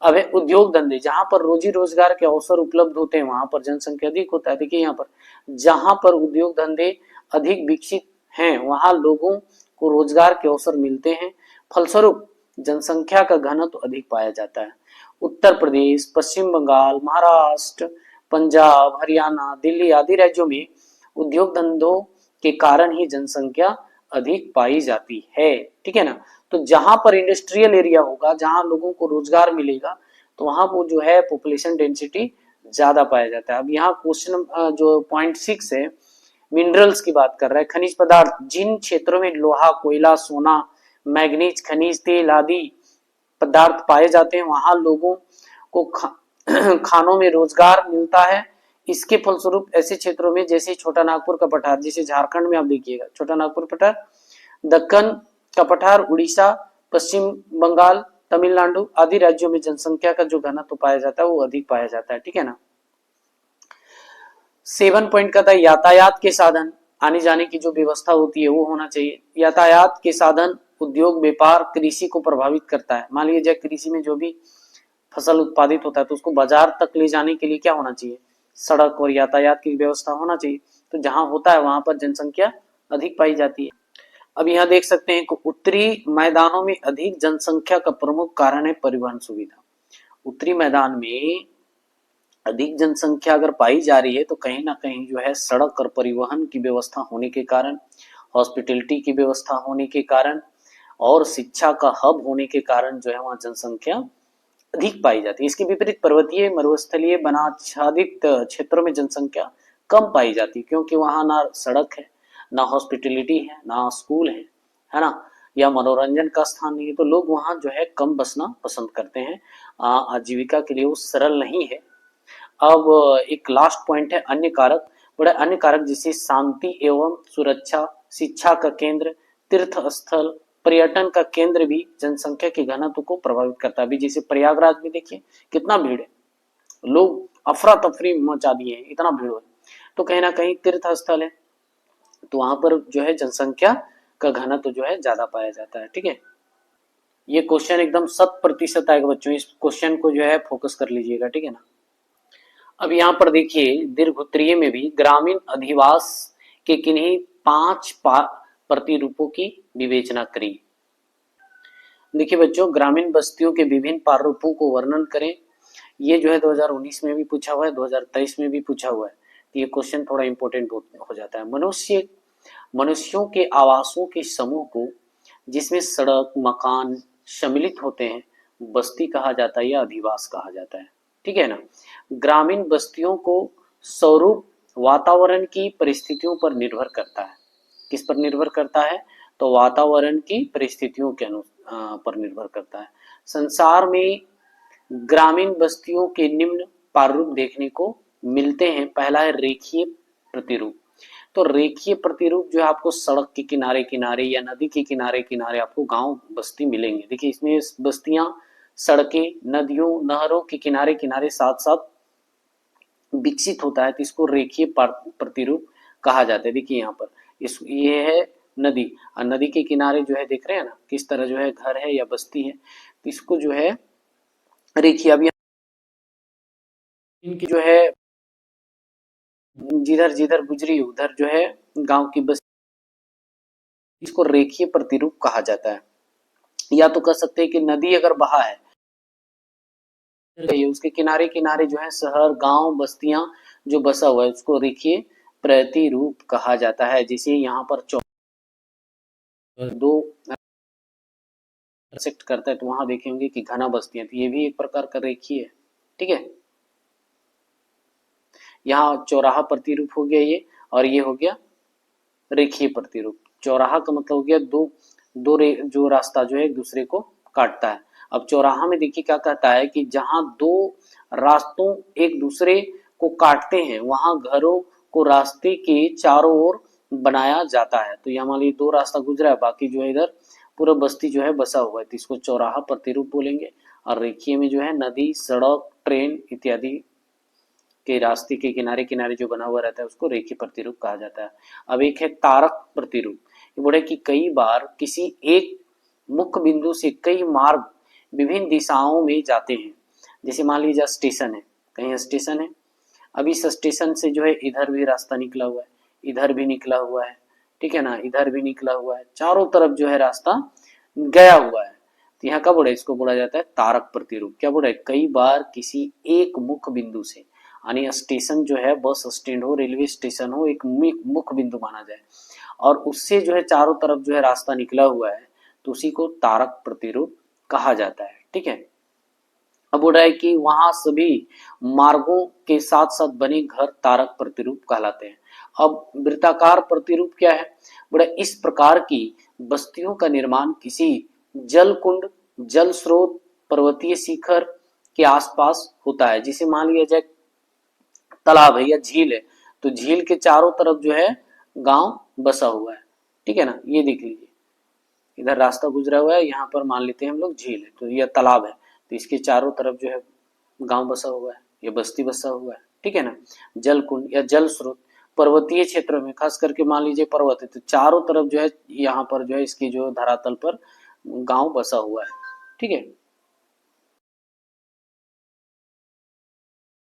अब है उद्योग धंधे, जहां पर रोजी रोजगार के अवसर उपलब्ध होते हैं वहां पर जनसंख्या अधिक होता है। देखिए यहाँ पर जहां पर उद्योग धंधे अधिक विकसित हैं वहां लोगों को रोजगार के अवसर मिलते हैं, फलस्वरूप जनसंख्या का घनत्व अधिक पाया जाता है। उत्तर प्रदेश, पश्चिम बंगाल, महाराष्ट्र, पंजाब, हरियाणा, दिल्ली आदि राज्यों में उद्योग धंधों के कारण ही जनसंख्या अधिक पाई जाती है, ठीक है ना। तो जहां पर इंडस्ट्रियल एरिया होगा, जहां लोगों को रोजगार मिलेगा, तो वहां वो जो है पॉपुलेशन डेंसिटी ज्यादा पाया जाता है। अब यहाँ क्वेश्चन जो पॉइंट 6 है, मिनरल्स की बात कर रहा है, खनिज पदार्थ, जिन क्षेत्रों में लोहा, कोयला, सोना, मैग्नीज, खनिज तेल आदि पदार्थ पाए जाते हैं वहां लोगों को खानों में रोजगार मिलता है। इसके फलस्वरूप ऐसे क्षेत्रों में जैसे छोटा नागपुर का पठार, जैसे झारखंड में आप देखिएगा छोटा नागपुर पठार, दक्कन का पठार, उड़ीसा, पश्चिम बंगाल, तमिलनाडु आदि राज्यों में जनसंख्या का जो घनत्व पाया जाता है वो अधिक पाया जाता है, ठीक है ना। 7 पॉइंट का था यातायात के साधन, आने जाने की जो व्यवस्था होती है वो होना चाहिए। यातायात के साधन उद्योग, व्यापार, कृषि को प्रभावित करता है। मान लीजिए कृषि में जो भी फसल उत्पादित होता है तो उसको बाजार तक ले जाने के लिए क्या होना चाहिए, सड़क और यातायात की व्यवस्था होना चाहिए। तो जहां होता है वहां पर जनसंख्या अधिक पाई जाती है। अब यहाँ देख सकते हैं कि उत्तरी मैदानों में अधिक जनसंख्या का प्रमुख कारण है परिवहन सुविधा। उत्तरी मैदान में अधिक जनसंख्या अगर पाई जा रही है तो कहीं ना कहीं जो है सड़क और परिवहन की व्यवस्था होने के कारण, हॉस्पिटलिटी की व्यवस्था होने के कारण और शिक्षा का हब होने के कारण जो है वहां जनसंख्या अधिक पाई जाती है। इसके विपरीत पर्वतीय, मरुस्थलीय, वनाच्छादित क्षेत्रों में जनसंख्या कम पाई जाती है, क्योंकि वहां ना सड़क है, ना हॉस्पिटलिटी है, ना स्कूल है ना, या मनोरंजन का स्थान नहीं है, तो लोग वहां जो है कम बसना पसंद करते हैं। आजीविका के लिए वो सरल नहीं है। अब एक लास्ट पॉइंट है अन्य कारक। बड़े अन्य कारक जैसे शांति एवं सुरक्षा, शिक्षा का केंद्र, तीर्थ स्थल, पर्यटन का केंद्र भी जनसंख्या के घनत्व को प्रभावित करता है। अभी जैसे प्रयागराज में देखिए कितना भीड़ है, लोग अफरा तफरी मचा दिए हैं, इतना भीड़ है, तो कहीं ना कहीं तीर्थ स्थल है, तो वहां पर जो है जनसंख्या का घनत्व जो है ज्यादा पाया जाता है, ठीक है। ये क्वेश्चन एकदम 100% आएगा बच्चों, इस क्वेश्चन को जो है फोकस कर लीजिएगा, ठीक है ना। अब यहाँ पर देखिए दीर्घोत्तरीय में भी ग्रामीण अधिवास के किन्हीं 5 प्रतिरूपों की विवेचना करी। देखिए बच्चों, ग्रामीण बस्तियों के विभिन्न प्रारूपों को वर्णन करें। ये जो है 2019 में भी पूछा हुआ है, 2023 में भी पूछा हुआ है, तो ये क्वेश्चन थोड़ा इंपॉर्टेंट हो जाता है। मनुष्यों के आवासों के समूह को जिसमें सड़क, मकान सम्मिलित होते हैं बस्ती कहा जाता है या अधिवास कहा जाता है, ठीक है ना। ग्रामीण बस्तियों को स्वरूप वातावरण की परिस्थितियों पर निर्भर करता है। किस पर निर्भर करता है, तो वातावरण की परिस्थितियों के पर निर्भर करता है। संसार में ग्रामीण बस्तियों के निम्न प्रारूप देखने को मिलते हैं। पहला है रेखीय प्रतिरूप। तो रेखीय प्रतिरूप जो है आपको सड़क के किनारे किनारे या नदी के किनारे किनारे आपको गांव बस्ती मिलेंगे। देखिए इसमें बस्तियां सड़कें, नदियों, नहरों के किनारे किनारे साथ साथ विकसित होता है, तो इसको रेखीय प्रतिरूप कहा जाता है। देखिए यहाँ पर ये है नदी, और नदी के किनारे जो है देख रहे हैं ना किस तरह जो है घर है या बस्ती है, तो इसको जो है रेखीय। अब इनकी जो है जिधर जिधर गुजरी उधर जो है गांव की बस्ती, इसको रेखीय प्रतिरूप कहा जाता है। या तो कह सकते हैं कि नदी अगर बहा है उसके किनारे किनारे जो है शहर, गांव, बस्तियां जो बसा हुआ है उसको रेखीय प्रतिरूप कहा जाता है। जैसे यहाँ पर दो सेक्ट करता है तो वहां देखेंगे कि घना बस्तियां, तो ये भी एक प्रकार का रेखीय है, ठीक है। यहाँ चौराहा प्रतिरूप हो गया ये, और ये हो गया रेखीय प्रतिरूप। चौराहा का मतलब हो गया जो रास्ता जो है एक दूसरे को काटता है। अब चौराहा में देखिए क्या कहता है कि जहां दो रास्तों एक दूसरे को काटते हैं वहां घरों को रास्ते के चारों ओर बनाया जाता है। तो यहाँ मान लीजिए दो रास्ता गुजरा है, बाकी जो है इधर पूरा बस्ती जो है बसा हुआ है, तो इसको चौराहा प्रतिरूप बोलेंगे। और रेखीय में जो है नदी, सड़क, ट्रेन इत्यादि के रास्ते के किनारे किनारे जो बना हुआ रहता है उसको रेखीय प्रतिरूप कहा जाता है। अब एक है तारक प्रतिरूप। ये बोले कि कई बार किसी एक मुख्य बिंदु से कई मार्ग विभिन्न दिशाओं में जाते हैं। जैसे मान लीजिए स्टेशन है, कहीं स्टेशन है, अब इस स्टेशन से जो है इधर भी रास्ता निकला हुआ है, इधर भी निकला हुआ है, ठीक है ना, इधर भी निकला हुआ है, चारों तरफ जो है रास्ता गया हुआ है। तो यहाँ क्या बोला, इसको बोला जाता है तारक प्रतिरूप। क्या बोला, कई बार किसी एक मुख्य बिंदु से, यानी स्टेशन जो है बस स्टैंड हो, रेलवे स्टेशन हो, एक मुख्य बिंदु माना जाए और उससे जो है चारों तरफ जो है रास्ता निकला हुआ है, तो उसी को तारक प्रतिरूप कहा जाता है। ठीक है। अब बोल रहा है कि वहां सभी मार्गों के साथ साथ बने घर तारक प्रतिरूप कहलाते हैं। अब वृत्ताकार प्रतिरूप क्या है, बोला इस प्रकार की बस्तियों का निर्माण किसी जल कुंड, जल स्रोत, पर्वतीय शिखर के आसपास होता है। जिसे मान लिया जाए तालाब है या झील है, तो झील के चारों तरफ जो है गांव बसा हुआ है। ठीक है ना, ये देख लीजिए इधर रास्ता गुजरा हुआ है, यहाँ पर मान लेते हैं हम लोग झील है, तो यह तालाब है, तो इसके चारों तरफ जो है गांव बसा हुआ है, ये बस्ती बसा हुआ है। ठीक है ना, जल कुंड या जल स्रोत, पर्वतीय क्षेत्र में खास करके मान लीजिए पर्वत है, तो चारों तरफ जो है यहाँ पर जो है इसकी जो धरातल पर गांव बसा हुआ है। ठीक है।